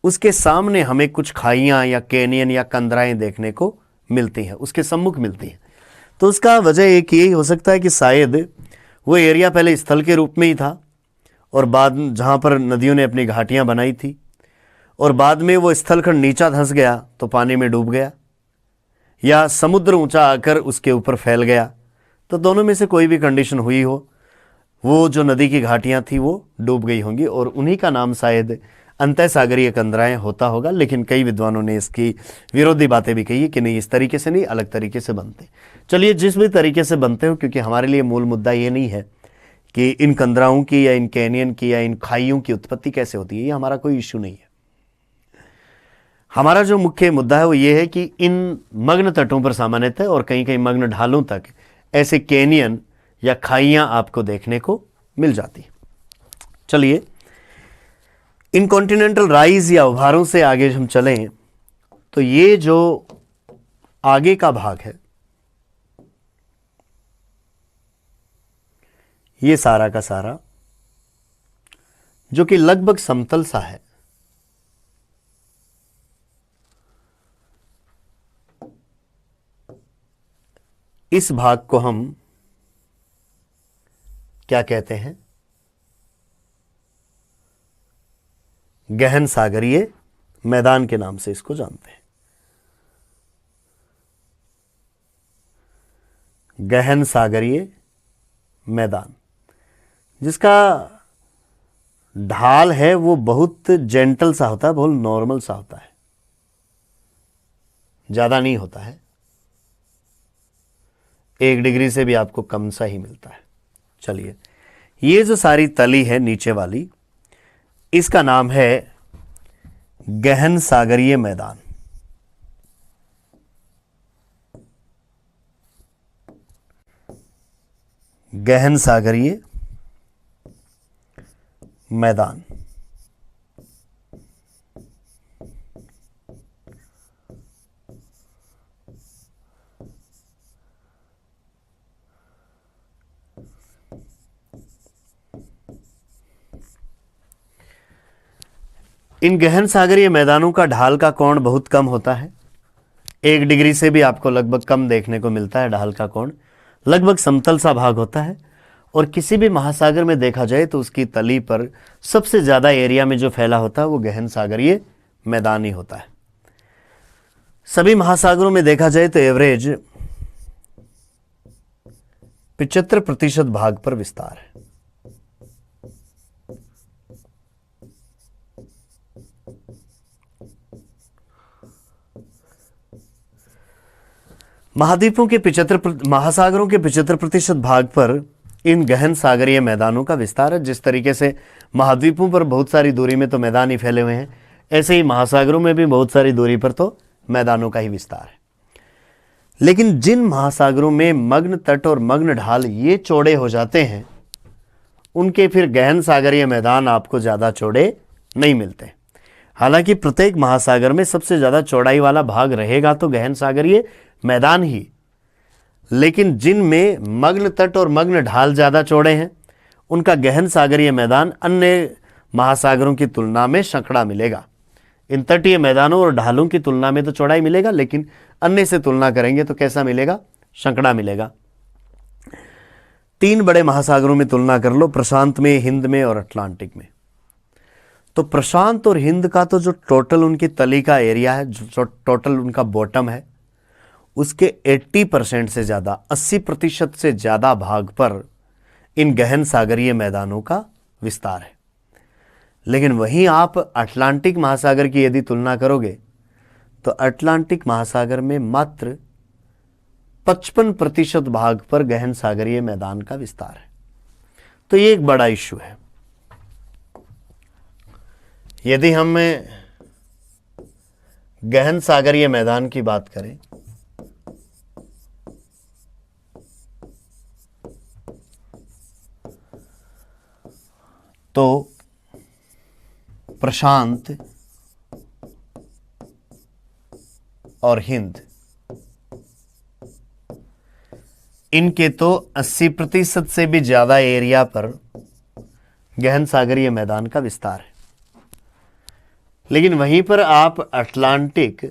उसके सामने हमें कुछ खाइयां या कैनियन या कंदराएं देखने को मिलती हैं, उसके सम्मुख मिलती हैं। तो उसका वजह एक यही हो सकता है कि शायद वो एरिया पहले स्थल के रूप में ही था, और बाद जहाँ पर नदियों ने अपनी घाटियाँ बनाई थी, और बाद में वो स्थलखंड नीचा धंस गया तो पानी में डूब गया, या समुद्र ऊंचा आकर उसके ऊपर फैल गया। तो दोनों में से कोई भी कंडीशन हुई हो, वो जो नदी की घाटियाँ थी वो डूब गई होंगी, और उन्हीं का नाम शायद अंतः सागरीय कंदराएं होता होगा। लेकिन कई विद्वानों ने इसकी विरोधी बातें भी कही है कि नहीं, इस तरीके से नहीं, अलग तरीके से बनते। चलिए, जिस भी तरीके से बनते हो, क्योंकि हमारे लिए मूल मुद्दा ये नहीं है कि इन कंदराओं की या इन कैनियन की या इन खाइयों की उत्पत्ति कैसे होती है, ये हमारा कोई इश्यू नहीं है। हमारा जो मुख्य मुद्दा है वो ये है कि इन मग्न तटों पर सामान्यतः और कहीं कहीं मग्न ढालों तक ऐसे कैनियन या खाइयां आपको देखने को मिल जाती। चलिए, इन कॉन्टिनेंटल राइज या उभारों से आगे हम चलें तो ये जो आगे का भाग है, ये सारा का सारा जो कि लगभग समतल सा है, इस भाग को हम क्या कहते हैं, गहन सागरीय मैदान के नाम से इसको जानते हैं। गहन सागरीय मैदान, जिसका ढाल है वो बहुत जेंटल सा होता है, बहुत नॉर्मल सा होता है, ज्यादा नहीं होता है, 1 डिग्री से भी आपको कम सा ही मिलता है। चलिए, ये जो सारी तली है नीचे वाली, इसका नाम है गहन सागरीय मैदान। गहन सागरीय मैदान। इन गहन सागरीय मैदानों का ढाल का कोण बहुत कम होता है, 1 डिग्री से भी आपको लगभग कम देखने को मिलता है ढाल का कोण, लगभग समतल सा भाग होता है। और किसी भी महासागर में देखा जाए तो उसकी तली पर सबसे ज्यादा एरिया में जो फैला होता है वो गहन सागरीय मैदान ही होता है। सभी महासागरों में देखा जाए तो एवरेज 75% भाग पर विस्तार है। महाद्वीपों के 75 महासागरों के 75% भाग पर इन गहन सागरीय मैदानों का विस्तार है। जिस तरीके से महाद्वीपों पर बहुत सारी दूरी में तो मैदान ही फैले हुए हैं, ऐसे ही महासागरों में भी बहुत सारी दूरी पर तो मैदानों का ही विस्तार है। लेकिन जिन महासागरों में मग्न तट और मग्न ढाल ये चौड़े हो जाते हैं, उनके फिर गहन सागरीय मैदान आपको ज़्यादा चौड़े नहीं मिलते। हालांकि प्रत्येक महासागर में सबसे ज़्यादा चौड़ाई वाला भाग रहेगा तो गहन सागरीय मैदान ही, लेकिन जिनमें मग्न तट और मग्न ढाल ज़्यादा चौड़े हैं, उनका गहन सागरीय मैदान अन्य महासागरों की तुलना में संकड़ा मिलेगा। इन तटीय मैदानों और ढालों की तुलना में तो चौड़ाई मिलेगा, लेकिन अन्य से तुलना करेंगे तो कैसा मिलेगा, संकड़ा मिलेगा। 3 बड़े महासागरों में तुलना कर लो, प्रशांत में, हिंद में और अटलांटिक में, तो प्रशांत और हिंद का तो जो टोटल उनकी तली का एरिया है, जो टोटल उनका बॉटम है, उसके 80% से ज़्यादा, 80% से ज़्यादा भाग पर इन गहन सागरीय मैदानों का विस्तार है। लेकिन वहीं आप अटलांटिक महासागर की यदि तुलना करोगे तो अटलांटिक महासागर में मात्र 55% भाग पर गहन सागरीय मैदान का विस्तार है। तो ये एक बड़ा इश्यू है। यदि हम गहन सागरीय मैदान की बात करें तो प्रशांत और हिंद, इनके तो 80% से भी ज्यादा एरिया पर गहन सागरीय मैदान का विस्तार है। लेकिन वहीं पर आप अटलांटिक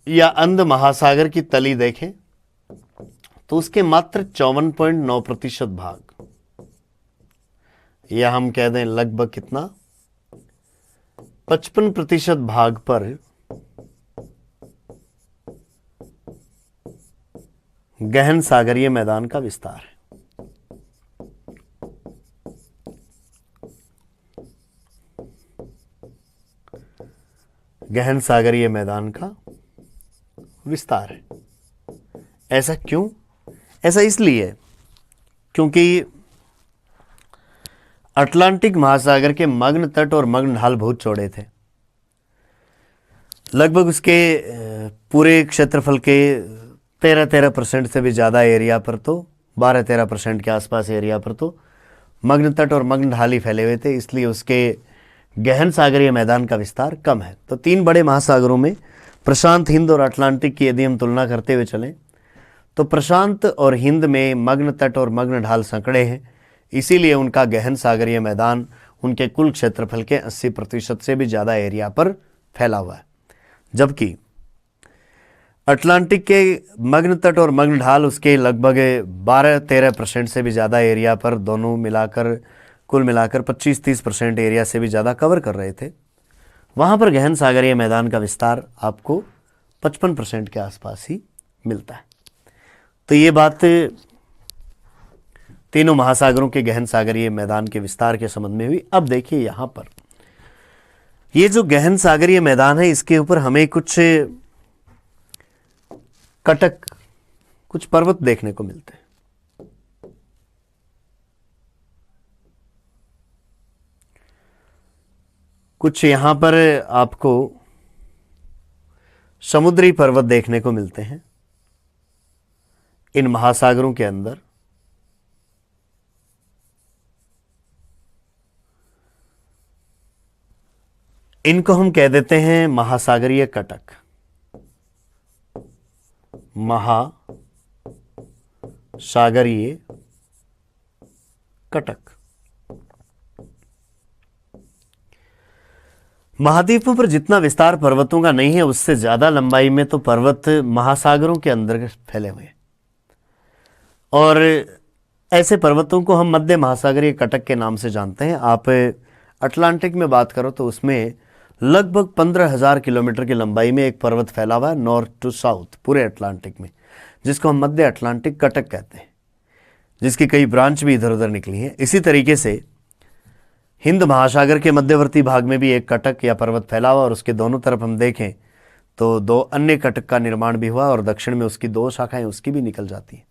या अंध महासागर की तली देखें तो उसके मात्र 54.9% भाग, या हम कह दें लगभग कितना, 55% भाग पर गहन सागरीय मैदान का विस्तार है। गहन सागरीय मैदान का विस्तार है। ऐसा क्यों? ऐसा इसलिए क्योंकि अटलांटिक महासागर के मग्न तट और मग्न ढाल बहुत चौड़े थे। लगभग उसके पूरे क्षेत्रफल के 13% से भी ज़्यादा एरिया पर, तो 12-13% के आसपास एरिया पर तो मग्न तट और मग्न ढाल ही फैले हुए थे, इसलिए उसके गहन सागरीय मैदान का विस्तार कम है। तो 3 बड़े महासागरों में प्रशांत, हिंद और अटलांटिक की यदि हम तुलना करते हुए चलें तो प्रशांत और हिंद में मग्न तट और मग्न ढाल संकड़े हैं, इसीलिए उनका गहन सागरीय मैदान उनके कुल क्षेत्रफल के 80% से भी ज़्यादा एरिया पर फैला हुआ है। जबकि अटलांटिक के मग्न तट और मग्न ढाल उसके लगभग 12-13% से भी ज़्यादा एरिया पर, दोनों मिलाकर कुल मिलाकर 25-30% एरिया से भी ज़्यादा कवर कर रहे थे। वहाँ पर गहन सागरीय मैदान का विस्तार आपको 55% के आसपास ही मिलता है। तो ये बात तीनों महासागरों के गहन सागरीय मैदान के विस्तार के संबंध में हुई। अब देखिए यहाँ पर ये जो गहन सागरीय मैदान है, इसके ऊपर हमें कुछ कटक, कुछ पर्वत देखने को मिलते हैं। कुछ यहां पर आपको समुद्री पर्वत देखने को मिलते हैं इन महासागरों के अंदर। इनको हम कह देते हैं महासागरीय कटक, महासागरीय कटक। महाद्वीपों पर जितना विस्तार पर्वतों का नहीं है, उससे ज्यादा लंबाई में तो पर्वत महासागरों के अंदर फैले हुए हैं, और ऐसे पर्वतों को हम मध्य महासागरीय कटक के नाम से जानते हैं। आप अटलांटिक में बात करो तो उसमें लगभग 15,000 किलोमीटर की लंबाई में एक पर्वत फैला हुआ है नॉर्थ टू साउथ पूरे अटलांटिक में, जिसको हम मध्य अटलांटिक कटक कहते हैं, जिसकी कई ब्रांच भी इधर उधर निकली हैं। इसी तरीके से हिंद महासागर के मध्यवर्ती भाग में भी एक कटक या पर्वत फैला हुआ, और उसके दोनों तरफ हम देखें तो 2 अन्य कटक का निर्माण भी हुआ, और दक्षिण में उसकी 2 शाखाएं उसकी भी निकल जाती हैं।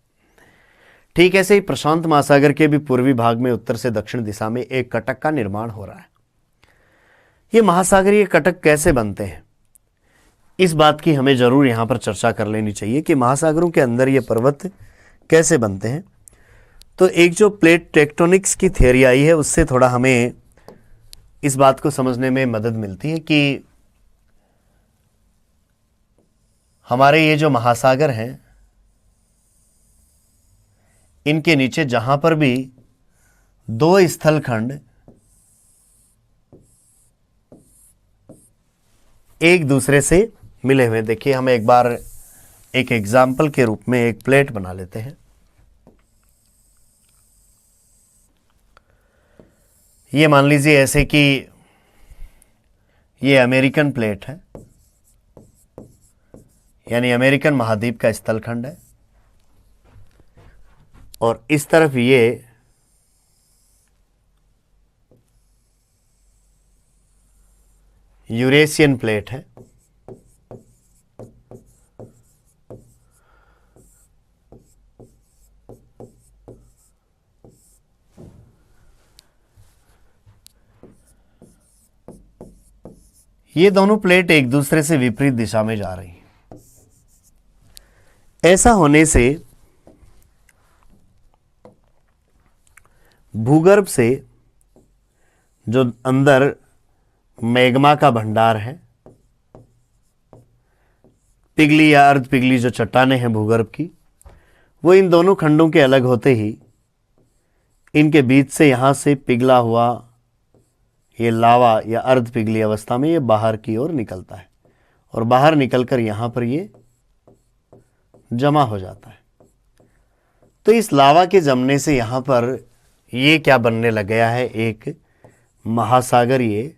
ठीक ऐसे ही प्रशांत महासागर के भी पूर्वी भाग में उत्तर से दक्षिण दिशा में एक कटक का निर्माण हो रहा है। ये महासागरीय कटक कैसे बनते हैं, इस बात की हमें जरूर यहां पर चर्चा कर लेनी चाहिए कि महासागरों के अंदर ये पर्वत कैसे बनते हैं। तो एक जो प्लेट टेक्टोनिक्स की थ्योरी आई है, उससे थोड़ा हमें इस बात को समझने में मदद मिलती है कि हमारे ये जो महासागर हैं, इनके नीचे जहां पर भी 2 स्थलखंड एक दूसरे से मिले हुए, देखिए हम एक बार एक एग्जाम्पल के रूप में एक प्लेट बना लेते हैं। ये मान लीजिए ऐसे कि ये अमेरिकन प्लेट है, यानी अमेरिकन महाद्वीप का स्थलखंड है, और इस तरफ ये यूरेशियन प्लेट है। ये दोनों प्लेट एक दूसरे से विपरीत दिशा में जा रही हैं। ऐसा होने से भूगर्भ से जो अंदर मैग्मा का भंडार है, पिघली या अर्ध पिघली जो चट्टानें हैं भूगर्भ की, वो इन दोनों खंडों के अलग होते ही इनके बीच से यहां से पिघला हुआ ये लावा या अर्ध पिघली अवस्था में ये बाहर की ओर निकलता है, और बाहर निकलकर यहां पर ये जमा हो जाता है। तो इस लावा के जमने से यहां पर ये क्या बनने लग गया है, एक महासागर ये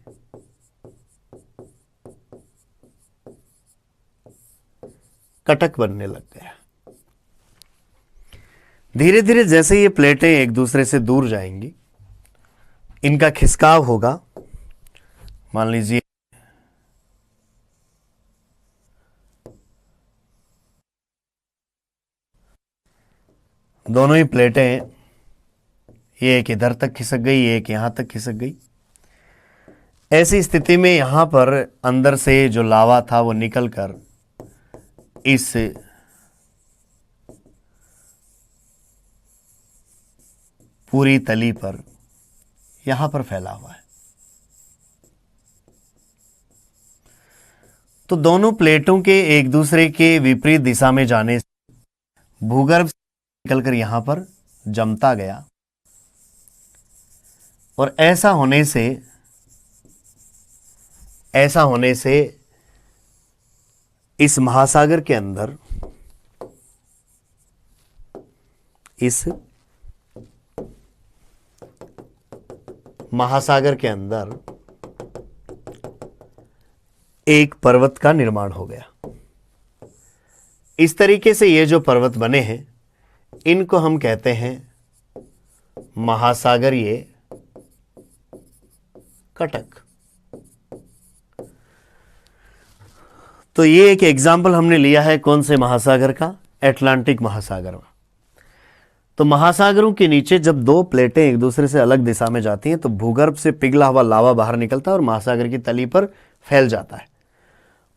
कटक बनने लग गया। धीरे धीरे जैसे ये प्लेटें एक दूसरे से दूर जाएंगी, इनका खिसकाव होगा। मान लीजिए दोनों ही प्लेटें, ये एक इधर तक खिसक गई, एक यहां तक खिसक गई। ऐसी स्थिति में यहां पर अंदर से जो लावा था वो निकलकर इस पूरी तली पर यहां पर फैला हुआ है। तो दोनों प्लेटों के एक दूसरे के विपरीत दिशा में जाने से भूगर्भ से निकलकर यहां पर जमता गया, और ऐसा होने से इस महासागर के अंदर, इस महासागर के अंदर एक पर्वत का निर्माण हो गया। इस तरीके से ये जो पर्वत बने हैं, इनको हम कहते हैं महासागरीय कटक। तो ये एक एग्जाम्पल हमने लिया है कौन से महासागर का, अटलांटिक महासागर का। तो महासागरों के नीचे जब दो प्लेटें एक दूसरे से अलग दिशा में जाती हैं तो भूगर्भ से पिघला हुआ लावा बाहर निकलता है और महासागर की तली पर फैल जाता है,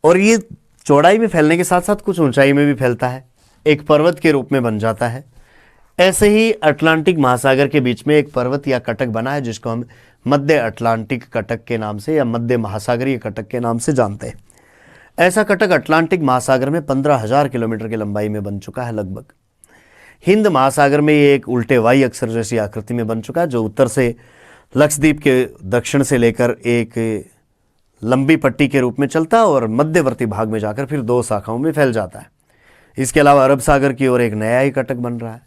और ये चौड़ाई में फैलने के साथ साथ कुछ ऊंचाई में भी फैलता है, एक पर्वत के रूप में बन जाता है। ऐसे ही अटलांटिक महासागर के बीच में एक पर्वत या कटक बना है जिसको हम मध्य अटलांटिक कटक के नाम से या मध्य महासागरीय कटक के नाम से जानते हैं। ऐसा कटक अटलांटिक महासागर में 15,000 किलोमीटर की लंबाई में बन चुका है लगभग। हिंद महासागर में ये एक उल्टे वाई अक्षर जैसी आकृति में बन चुका है, जो उत्तर से लक्षद्वीप के दक्षिण से लेकर एक लंबी पट्टी के रूप में चलता है और मध्यवर्ती भाग में जाकर फिर दो शाखाओं में फैल जाता है। इसके अलावा अरब सागर की ओर एक नया ही कटक बन रहा है,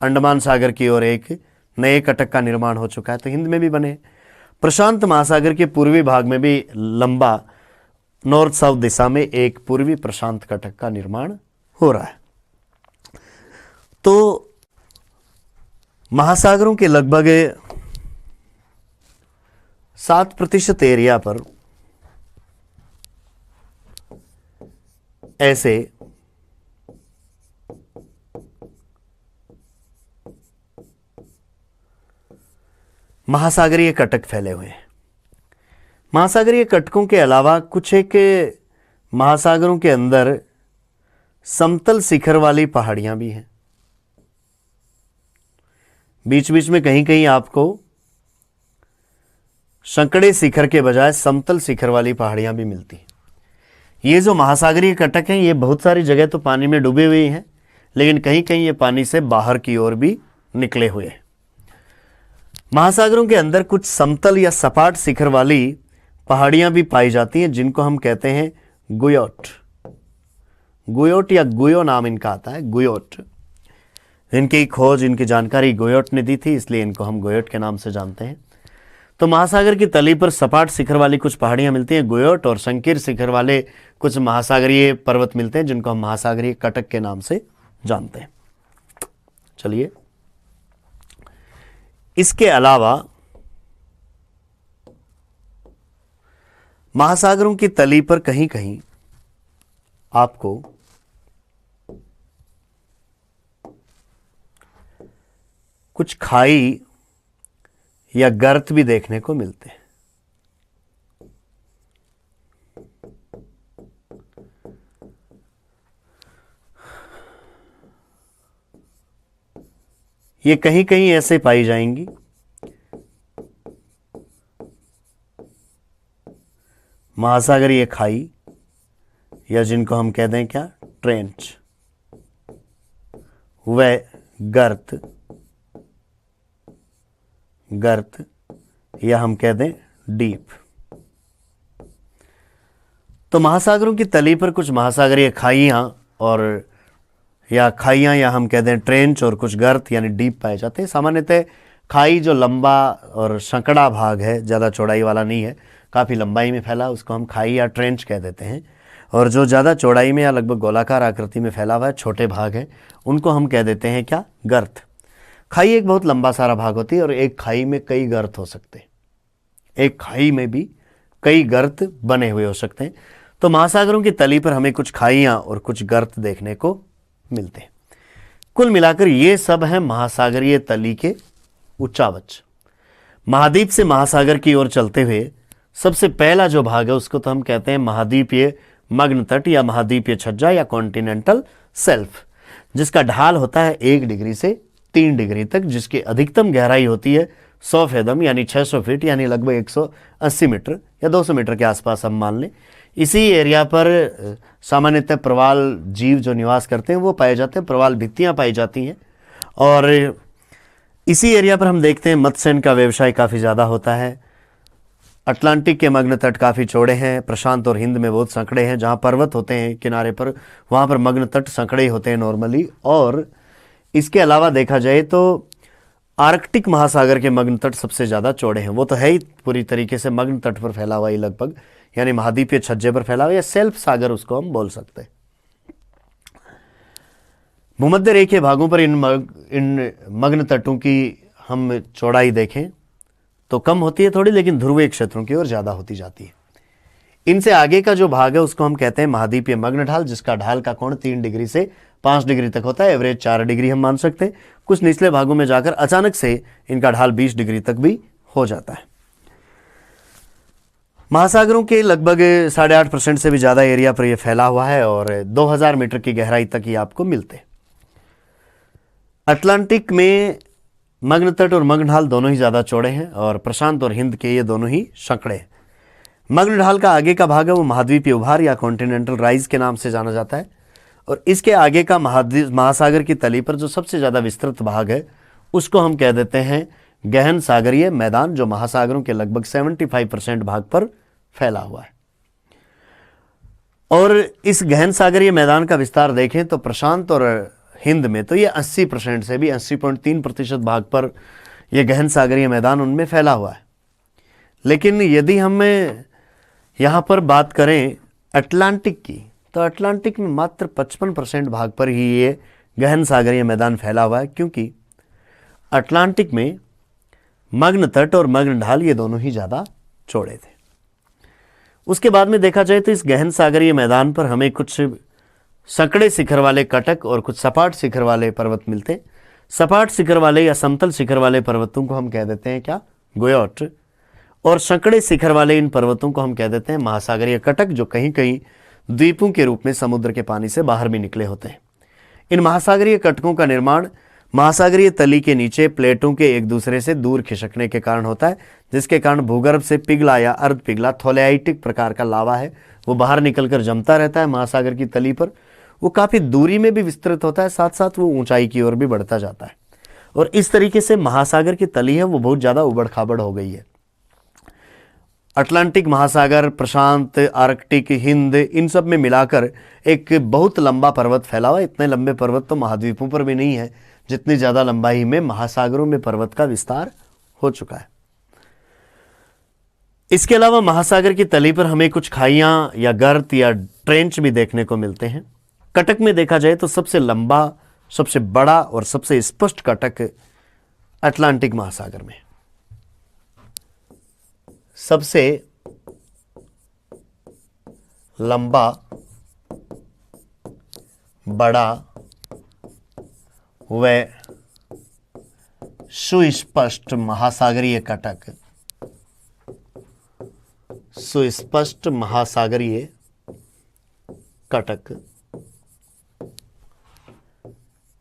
अंडमान सागर की ओर एक नए कटक का निर्माण हो चुका है, तो हिंद में भी बने। प्रशांत महासागर के पूर्वी भाग में भी लंबा नॉर्थ साउथ दिशा में एक पूर्वी प्रशांत कटक का निर्माण हो रहा है। तो महासागरों के लगभग 7% एरिया पर ऐसे महासागरीय कटक फैले हुए हैं। महासागरीय कटकों के अलावा कुछ एक महासागरों के अंदर समतल शिखर वाली पहाड़ियां भी हैं। बीच बीच में कहीं कहीं आपको संकड़े शिखर के बजाय समतल शिखर वाली पहाड़ियां भी मिलती हैं। ये जो महासागरीय कटक हैं, ये बहुत सारी जगह तो पानी में डूबे हुए हैं, लेकिन कहीं कहीं ये पानी से बाहर की ओर भी निकले हुए हैं। महासागरों के अंदर कुछ समतल या सपाट शिखर वाली पहाड़ियां भी पाई जाती हैं, जिनको हम कहते हैं गुयोट। गुयोट या गुयो नाम इनका आता है, गुयोट। इनकी खोज, इनकी जानकारी गुयोट ने दी थी, इसलिए इनको हम गुयोट के नाम से जानते हैं। तो महासागर की तली पर सपाट शिखर वाली कुछ पहाड़ियां मिलती हैं गुयोट, और संकीर्ण शिखर वाले कुछ महासागरीय पर्वत मिलते हैं जिनको हम महासागरीय कटक के नाम से जानते हैं। चलिए, इसके अलावा महासागरों की तली पर कहीं कहीं आपको कुछ खाई या गर्त भी देखने को मिलते हैं। ये कहीं कहीं ऐसे पाई जाएंगी महासागरीय खाई, या जिनको हम कहते हैं क्या, ट्रेंच, वह गर्त या हम कहते हैं डीप। तो महासागरों की तली पर कुछ महासागरीय खाइयां या हम कहते हैं ट्रेंच, और कुछ गर्त यानी डीप पाए जाते हैं। सामान्यतः खाई जो लंबा और संकड़ा भाग है, ज़्यादा चौड़ाई वाला नहीं है, काफ़ी लंबाई में फैला, उसको हम खाई या ट्रेंच कह देते हैं। और जो ज़्यादा चौड़ाई में या लगभग गोलाकार आकृति में फैला हुआ है, छोटे भाग हैं, उनको हम कह देते हैं क्या, गर्त। खाई एक बहुत लंबा सारा भाग होती है, और एक खाई में कई गर्त हो सकते हैं, एक खाई में भी कई गर्त बने हुए हो सकते हैं। तो महासागरों की तली पर हमें कुछ खाइयां और कुछ गर्त देखने को मिलते हैं। कुल मिलाकर ये सब हैं महासागरीय तली के उच्चावच। महाद्वीप से महासागर की ओर चलते हुए सबसे पहला जो भाग है उसको तो हम कहते हैं महाद्वीपीय मग्न तट या महाद्वीपीय छज्जा या कॉन्टिनेंटल सेल्फ, जिसका ढाल होता है 1 डिग्री से 3 डिग्री तक, जिसकी अधिकतम गहराई होती है 100 फेदम यानी 600 फीट यानी लगभग 180 मीटर या 200 मीटर के आसपास हम मान लें। इसी एरिया पर सामान्यतः प्रवाल जीव जो निवास करते हैं वो पाए जाते हैं, प्रवाल भित्तियाँ पाई जाती हैं। और इसी एरिया पर हम देखते हैं मत्स्य का व्यवसाय काफ़ी ज़्यादा होता है। अटलांटिक के मग्न तट काफ़ी चौड़े हैं, प्रशांत और हिंद में बहुत संकड़े हैं, जहाँ पर्वत होते हैं किनारे पर वहाँ पर मग्न तट संकड़े होते हैं नॉर्मली। और इसके अलावा देखा जाए तो आर्कटिक महासागर के मग्न तट सबसे ज़्यादा चौड़े हैं, वो तो है ही पूरी तरीके से मग्न तट पर फैला हुआ ही लगभग, यानी महाद्वीपीय छज्जे पर फैला हुआ या सेल्फ सागर उसको हम बोल सकते हैं। भूमध्य रेखीय भागों पर इन मग्न तटों की हम चौड़ाई देखें तो कम होती है थोड़ी, लेकिन ध्रुवीय क्षेत्रों की ओर ज़्यादा होती जाती है। इनसे आगे का जो भाग है उसको हम कहते हैं महाद्वीपीय मग्न ढाल, जिसका ढाल का कोण 3 डिग्री से 5 डिग्री तक होता है, एवरेज 4 डिग्री हम मान सकते हैं। कुछ निचले भागों में जाकर अचानक से इनका ढाल 20 डिग्री तक भी हो जाता है। महासागरों के लगभग 8.5% से भी ज़्यादा एरिया पर यह फैला हुआ है और 2000 मीटर की गहराई तक ये आपको मिलते हैं। अटलांटिक में मग्न तट और मग्न ढाल दोनों ही ज़्यादा चौड़े हैं और प्रशांत और हिंद के ये दोनों ही संकड़े हैं। मग्न ढाल का आगे का भाग है वो महाद्वीपीय उभार या कॉन्टिनेंटल राइज के नाम से जाना जाता है, और इसके आगे का महासागर की तली पर जो सबसे ज़्यादा विस्तृत भाग है उसको हम कह देते हैं गहन सागरीय मैदान, जो महासागरों के लगभग 75% भाग पर फैला हुआ है। और इस गहन सागरीय मैदान का विस्तार देखें तो प्रशांत और हिंद में तो ये 80% से भी 80.3% भाग पर यह गहन सागरीय मैदान उनमें फैला हुआ है। लेकिन यदि हम यहाँ पर बात करें अटलांटिक की, तो अटलांटिक में मात्र 55% भाग पर ही ये गहन सागरीय मैदान फैला हुआ है, क्योंकि अटलांटिक में मग्न तट और मग्न ढाल ये दोनों ही ज़्यादा चौड़े थे। उसके बाद में देखा जाए तो इस गहन सागरीय मैदान पर हमें कुछ संकड़े शिखर वाले कटक और कुछ सपाट शिखर वाले पर्वत मिलते हैं। सपाट शिखर वाले या समतल शिखर वाले पर्वतों को हम कह देते हैं क्या, गोयोट, और संकड़े शिखर वाले इन पर्वतों को हम कह देते हैं महासागरीय कटक, जो कहीं कहीं द्वीपों के रूप में समुद्र के पानी से बाहर भी निकले होते हैं। इन महासागरीय कटकों का निर्माण महासागरीय तली के नीचे प्लेटों के एक दूसरे से दूर खिसकने के कारण होता है, जिसके कारण भूगर्भ से पिघला या अर्ध पिघला थोलेआइटिक प्रकार का लावा है वो बाहर निकलकर जमता रहता है महासागर की तली पर। वो काफ़ी दूरी में भी विस्तृत होता है, साथ साथ वो ऊंचाई की ओर भी बढ़ता जाता है, और इस तरीके से महासागर की तली है वो बहुत ज़्यादा उबड़ खाबड़ हो गई है। अटलांटिक महासागर, प्रशांत, आर्कटिक, हिंद, इन सब में मिलाकर एक बहुत लंबा पर्वत फैला हुआ है। इतने लंबे पर्वत तो महाद्वीपों पर भी नहीं है जितनी ज़्यादा लंबाई में महासागरों में पर्वत का विस्तार हो चुका है। इसके अलावा महासागर की तली पर हमें कुछ खाइयां या गर्त या ट्रेंच भी देखने को मिलते हैं। कटक में देखा जाए तो सबसे लंबा, सबसे बड़ा और सबसे स्पष्ट कटक अटलांटिक महासागर में। सबसे लंबा, बड़ा व सुस्पष्ट महासागरीय कटक, सुस्पष्ट महासागरीय कटक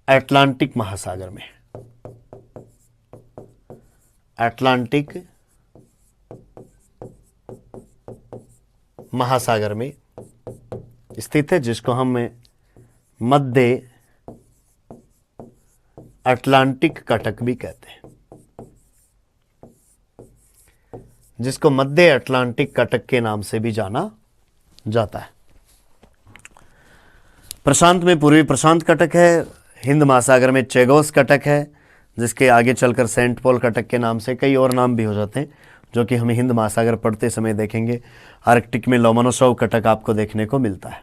अटलांटिक महासागर में, अटलांटिक महासागर में स्थित है, जिसको हम मध्य अटलांटिक कटक भी कहते हैं, जिसको मध्य अटलांटिक कटक के नाम से भी जाना जाता है। प्रशांत में पूर्वी प्रशांत कटक है, हिंद महासागर में चेगोस कटक है, जिसके आगे चलकर सेंट पॉल कटक के नाम से कई और नाम भी हो जाते हैं, जो कि हमें हिंद महासागर पढ़ते समय देखेंगे। आर्कटिक में लोमनोसोव कटक आपको देखने को मिलता है।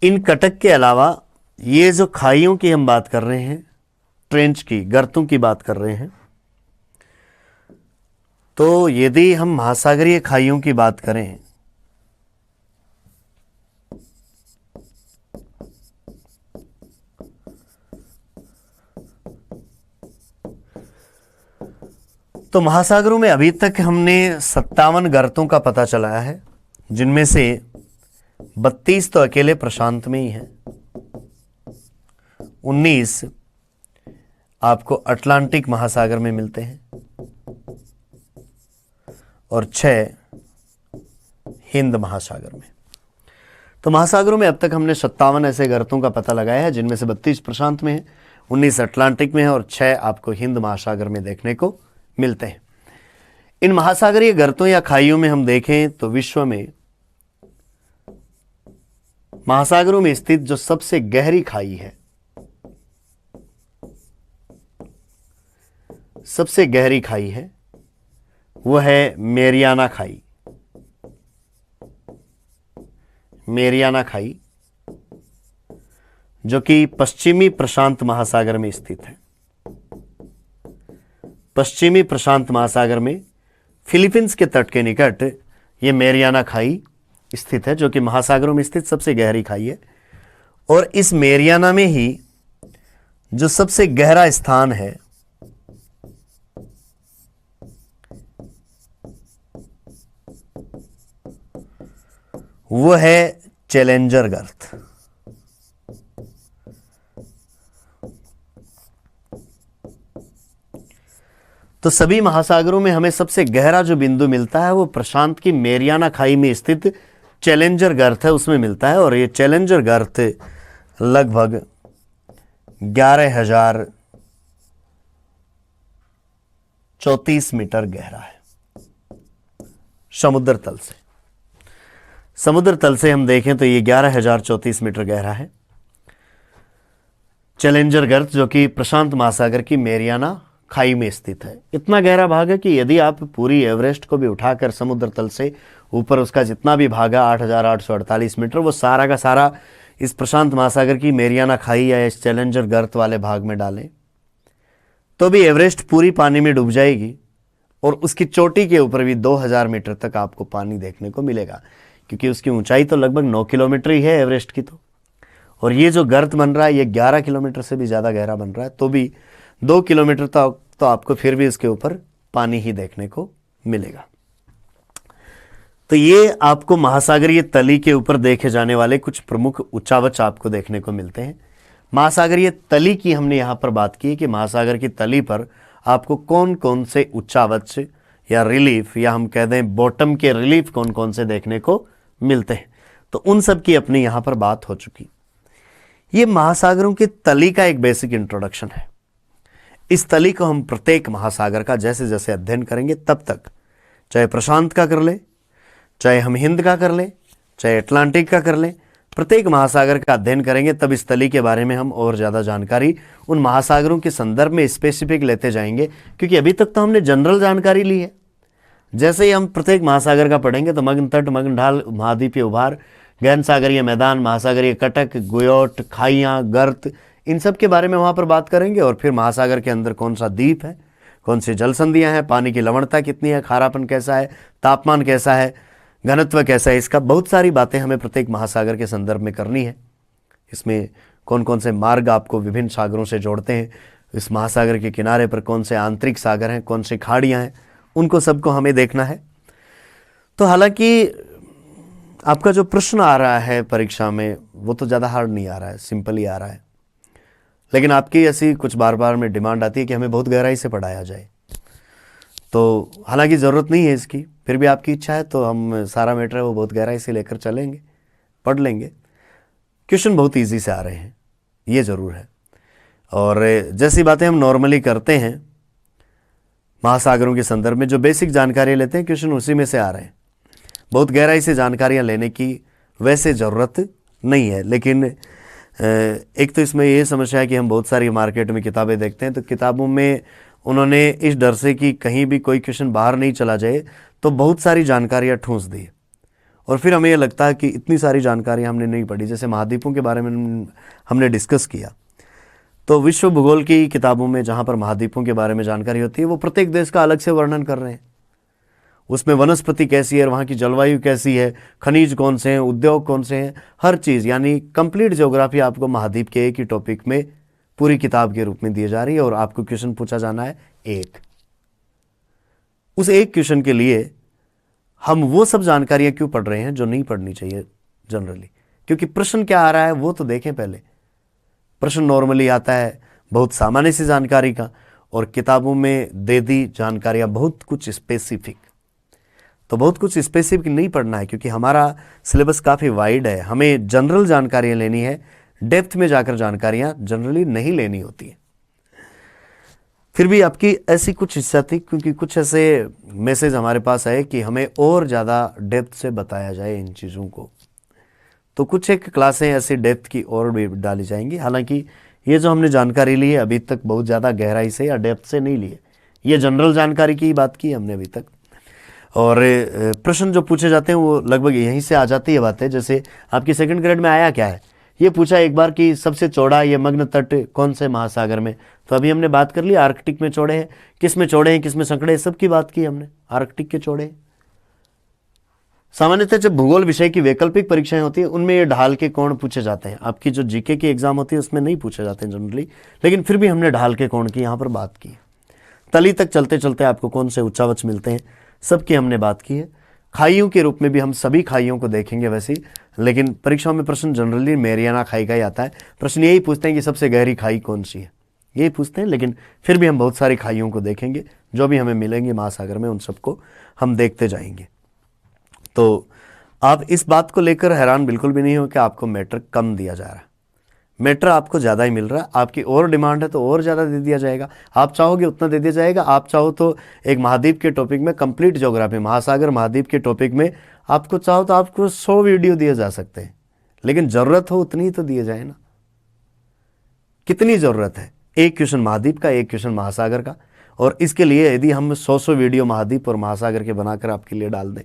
इन कटक के अलावा ये जो खाइयों की हम बात कर रहे हैं, ट्रेंच की, गर्तों की बात कर रहे हैं, तो यदि हम महासागरीय खाइयों की बात करें तो महासागरों में अभी तक हमने 57 गर्तों का पता चलाया है, जिनमें से 32 तो अकेले प्रशांत में ही हैं, 19 आपको अटलांटिक महासागर में मिलते हैं और 6 हिंद महासागर में। तो महासागरों में अब तक हमने 57 ऐसे गर्तों का पता लगाया है, जिनमें से 32 प्रशांत में है, 19 अटलांटिक में है और 6 आपको हिंद महासागर में देखने को मिलते हैं। इन महासागरीय गर्तों या खाइयों में हम देखें तो विश्व में महासागरों में स्थित जो सबसे गहरी खाई है, सबसे गहरी खाई है, वह है मेरियाना खाई। मेरियाना खाई जो कि पश्चिमी प्रशांत महासागर में स्थित है। पश्चिमी प्रशांत महासागर में फिलीपींस के तट के निकट ये मेरियाना खाई स्थित है, जो कि महासागरों में स्थित सबसे गहरी खाई है। और इस मेरियाना में ही जो सबसे गहरा स्थान है वो है चैलेंजर गर्त। तो सभी महासागरों में हमें सबसे गहरा जो बिंदु मिलता है वो प्रशांत की मेरियाना खाई में स्थित चैलेंजर गर्त है, उसमें मिलता है। और ये चैलेंजर गर्त लगभग 11,034 मीटर गहरा है समुद्र तल से। समुद्र तल से हम देखें तो ये 11,034 मीटर गहरा है चैलेंजर गर्त, जो कि प्रशांत महासागर की मेरियाना खाई में स्थित है। इतना गहरा भाग है कि यदि आप पूरी एवरेस्ट को भी उठाकर समुद्र तल से ऊपर उसका जितना भी भाग है 8,848 मीटर, वो सारा का सारा इस प्रशांत महासागर की मेरियाना खाई या इस चैलेंजर गर्त वाले भाग में डालें तो भी एवरेस्ट पूरी पानी में डूब जाएगी और उसकी चोटी के ऊपर भी 2,000 मीटर तक आपको पानी देखने को मिलेगा, क्योंकि उसकी ऊंचाई तो लगभग 9 किलोमीटर ही है एवरेस्ट की। तो और ये जो गर्त बन रहा है ये 11 किलोमीटर से भी ज़्यादा गहरा बन रहा है, तो भी 2 किलोमीटर तो आपको फिर भी इसके ऊपर पानी ही देखने को मिलेगा। तो ये आपको महासागरीय तली के ऊपर देखे जाने वाले कुछ प्रमुख उच्चावच आपको देखने को मिलते हैं। महासागरीय तली की हमने यहाँ पर बात की कि महासागर की तली पर आपको कौन कौन से उच्चावच या रिलीफ, या हम कह दें बॉटम के रिलीफ कौन कौन से देखने को मिलते हैं, तो उन सब की अपनी यहाँ पर बात हो चुकी। ये महासागरों की तली का एक बेसिक इंट्रोडक्शन है। इस तली को हम प्रत्येक महासागर का जैसे जैसे अध्ययन करेंगे तब तक, चाहे प्रशांत का कर ले, चाहे हम हिंद का कर ले, चाहे अटलांटिक का कर ले, प्रत्येक महासागर का अध्ययन करेंगे तब इस तली के बारे में हम और ज़्यादा जानकारी उन महासागरों के संदर्भ में स्पेसिफिक लेते जाएंगे। क्योंकि अभी तक तो हमने जनरल जानकारी ली है, जैसे ही हम प्रत्येक महासागर का पढ़ेंगे तो मग्न तट, मग्न ढाल, महाद्वीपीय उभार, गहन सागरीय मैदान, महासागरीय कटक, गुयोट, खाइयाँ, गर्त, इन सब के बारे में वहाँ पर बात करेंगे। और फिर महासागर के अंदर कौन सा द्वीप है, कौन सी जल संधियाँ हैं, पानी की लवणता कितनी है, खारापन कैसा है, तापमान कैसा है, घनत्व कैसा है, इसका बहुत सारी बातें हमें प्रत्येक महासागर के संदर्भ में करनी है। इसमें कौन कौन से मार्ग आपको विभिन्न सागरों से जोड़ते हैं, इस महासागर के किनारे पर कौन से आंतरिक सागर हैं, कौन सी खाड़ियाँ हैं, उनको सबको हमें देखना है। तो हालांकि आपका जो प्रश्न आ रहा है परीक्षा में वो तो ज़्यादा हार्ड नहीं आ रहा है, सिंपल ही आ रहा है, लेकिन आपकी ऐसी कुछ बार बार में डिमांड आती है कि हमें बहुत गहराई से पढ़ाया जाए। तो हालांकि ज़रूरत नहीं है इसकी, फिर भी आपकी इच्छा है तो हम सारा मैटर है वो बहुत गहराई से लेकर चलेंगे, पढ़ लेंगे। क्वेश्चन बहुत ईजी से आ रहे हैं, ये ज़रूर है। और जैसी बातें हम नॉर्मली करते हैं महासागरों के संदर्भ में, जो बेसिक जानकारी लेते हैं, क्वेश्चन उसी में से आ रहे हैं। बहुत गहराई से जानकारियाँ लेने की वैसे ज़रूरत नहीं है। लेकिन एक तो इसमें ये समस्या है कि हम बहुत सारी मार्केट में किताबें देखते हैं, तो किताबों में उन्होंने इस डर से कि कहीं भी कोई क्वेश्चन बाहर नहीं चला जाए तो बहुत सारी जानकारियाँ ठूंस दी, और फिर हमें ये लगता है कि इतनी सारी जानकारियाँ हमने नहीं पढ़ी। जैसे महाद्वीपों के बारे में हमने डिस्कस किया, तो विश्व भूगोल की किताबों में जहाँ पर महाद्वीपों के बारे में जानकारी होती है वो प्रत्येक देश का अलग से वर्णन कर रहे हैं। उसमें वनस्पति कैसी है, वहाँ की जलवायु कैसी है, खनिज कौन से हैं, उद्योग कौन से हैं, हर चीज़, यानी कंप्लीट ज्योग्राफी आपको महाद्वीप के एक ही टॉपिक में पूरी किताब के रूप में दी जा रही है। और आपको क्वेश्चन पूछा जाना है एक, उस एक क्वेश्चन के लिए हम वो सब जानकारियाँ क्यों पढ़ रहे हैं जो नहीं पढ़नी चाहिए जनरली, क्योंकि प्रश्न क्या आ रहा है वो तो देखें पहले। प्रश्न नॉर्मली आता है बहुत सामान्य सी जानकारी का, और किताबों में दे दी जानकारियाँ बहुत कुछ स्पेसिफिक, तो बहुत कुछ स्पेसिफिक नहीं पढ़ना है, क्योंकि हमारा सिलेबस काफ़ी वाइड है। हमें जनरल जानकारियाँ लेनी है, डेप्थ में जाकर जानकारियाँ जनरली नहीं लेनी होती है। फिर भी आपकी ऐसी कुछ इच्छा थी, क्योंकि कुछ ऐसे मैसेज हमारे पास आए कि हमें और ज़्यादा डेप्थ से बताया जाए इन चीज़ों को, तो कुछ एक क्लासें ऐसी डेप्थ की और भी डाली जाएंगी। हालांकि ये जो हमने जानकारी ली है अभी तक बहुत ज़्यादा गहराई से या डेप्थ से नहीं ली है, ये जनरल जानकारी की बात की हमने अभी तक। और प्रश्न जो पूछे जाते हैं वो लगभग यहीं से आ जाती है बातें। जैसे आपकी सेकंड ग्रेड में आया क्या है, ये पूछा एक बार कि सबसे चौड़ा ये मग्न तट कौन से महासागर में, तो अभी हमने बात कर ली आर्कटिक में चौड़े हैं, किस में चौड़े हैं, किस में संकड़े, सब की बात की हमने, आर्कटिक के चौड़े। सामान्यतः जब भूगोल विषय की वैकल्पिक परीक्षाएं होती है उनमें ये ढाल के कोण पूछे जाते हैं। आपकी जो जीके की एग्जाम होती है उसमें नहीं पूछे जाते हैं जनरली, लेकिन फिर भी हमने ढाल के कोण की यहाँ पर बात की। तली तक चलते चलते आपको कौन से उच्चावच मिलते हैं सबकी हमने बात की है। खाइयों के रूप में भी हम सभी खाइयों को देखेंगे वैसे ही, लेकिन परीक्षाओं में प्रश्न जनरली मेरियाना खाई का ही आता है। प्रश्न यही पूछते हैं कि सबसे गहरी खाई कौन सी है, यही पूछते हैं, लेकिन फिर भी हम बहुत सारी खाइयों को देखेंगे जो भी हमें मिलेंगे महासागर में, उन सबको हम देखते जाएंगे। तो आप इस बात को लेकर हैरान बिल्कुल भी नहीं हो कि आपको मैटर कम दिया जा रहा है, मैटर आपको ज़्यादा ही मिल रहा है। आपकी और डिमांड है तो और ज़्यादा दे दिया जाएगा, आप चाहोगे उतना दे दिया जाएगा। आप चाहो तो एक महाद्वीप के टॉपिक में कंप्लीट ज्योग्राफी, महासागर महाद्वीप के टॉपिक में आपको चाहो तो आपको 100 वीडियो दिए जा सकते हैं, लेकिन ज़रूरत हो उतनी ही तो दिए जाए ना। कितनी ज़रूरत है, एक क्वेश्चन महाद्वीप का, एक क्वेश्चन महासागर का, और इसके लिए यदि हम 100 वीडियो महाद्वीप और महासागर के बनाकर आपके लिए डाल दें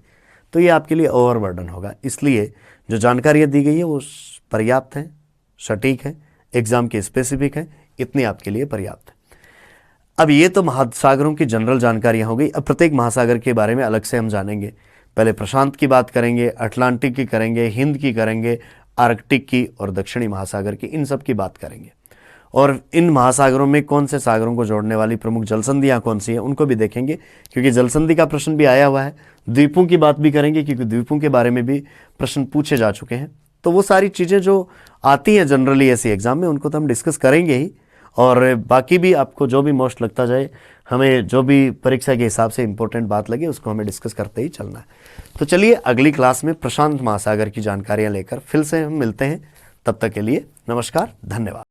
तो ये आपके लिए ओवर बर्डन होगा। इसलिए जो जानकारियाँ दी गई है वो पर्याप्त हैं, सटीक है, एग्जाम के स्पेसिफिक है, इतनी आपके लिए पर्याप्त है। अब ये तो महासागरों की जनरल जानकारियाँ हो गई। अब प्रत्येक महासागर के बारे में अलग से हम जानेंगे। पहले प्रशांत की बात करेंगे, अटलांटिक की करेंगे, हिंद की करेंगे, आर्कटिक की और दक्षिणी महासागर की, इन सब की बात करेंगे। और इन महासागरों में कौन से सागरों को जोड़ने वाली प्रमुख जलसंधियाँ कौन सी हैं उनको भी देखेंगे, क्योंकि जलसंधि का प्रश्न भी आया हुआ है। द्वीपों की बात भी करेंगे, क्योंकि द्वीपों के बारे में भी प्रश्न पूछे जा चुके हैं। तो वो सारी चीज़ें जो आती हैं जनरली ऐसी एग्जाम में उनको तो हम डिस्कस करेंगे ही, और बाकी भी आपको जो भी मोस्ट लगता जाए, हमें जो भी परीक्षा के हिसाब से इंपॉर्टेंट बात लगे उसको हमें डिस्कस करते ही चलना है। तो चलिए अगली क्लास में प्रशांत महासागर की जानकारियाँ लेकर फिर से हम मिलते हैं। तब तक के लिए नमस्कार, धन्यवाद।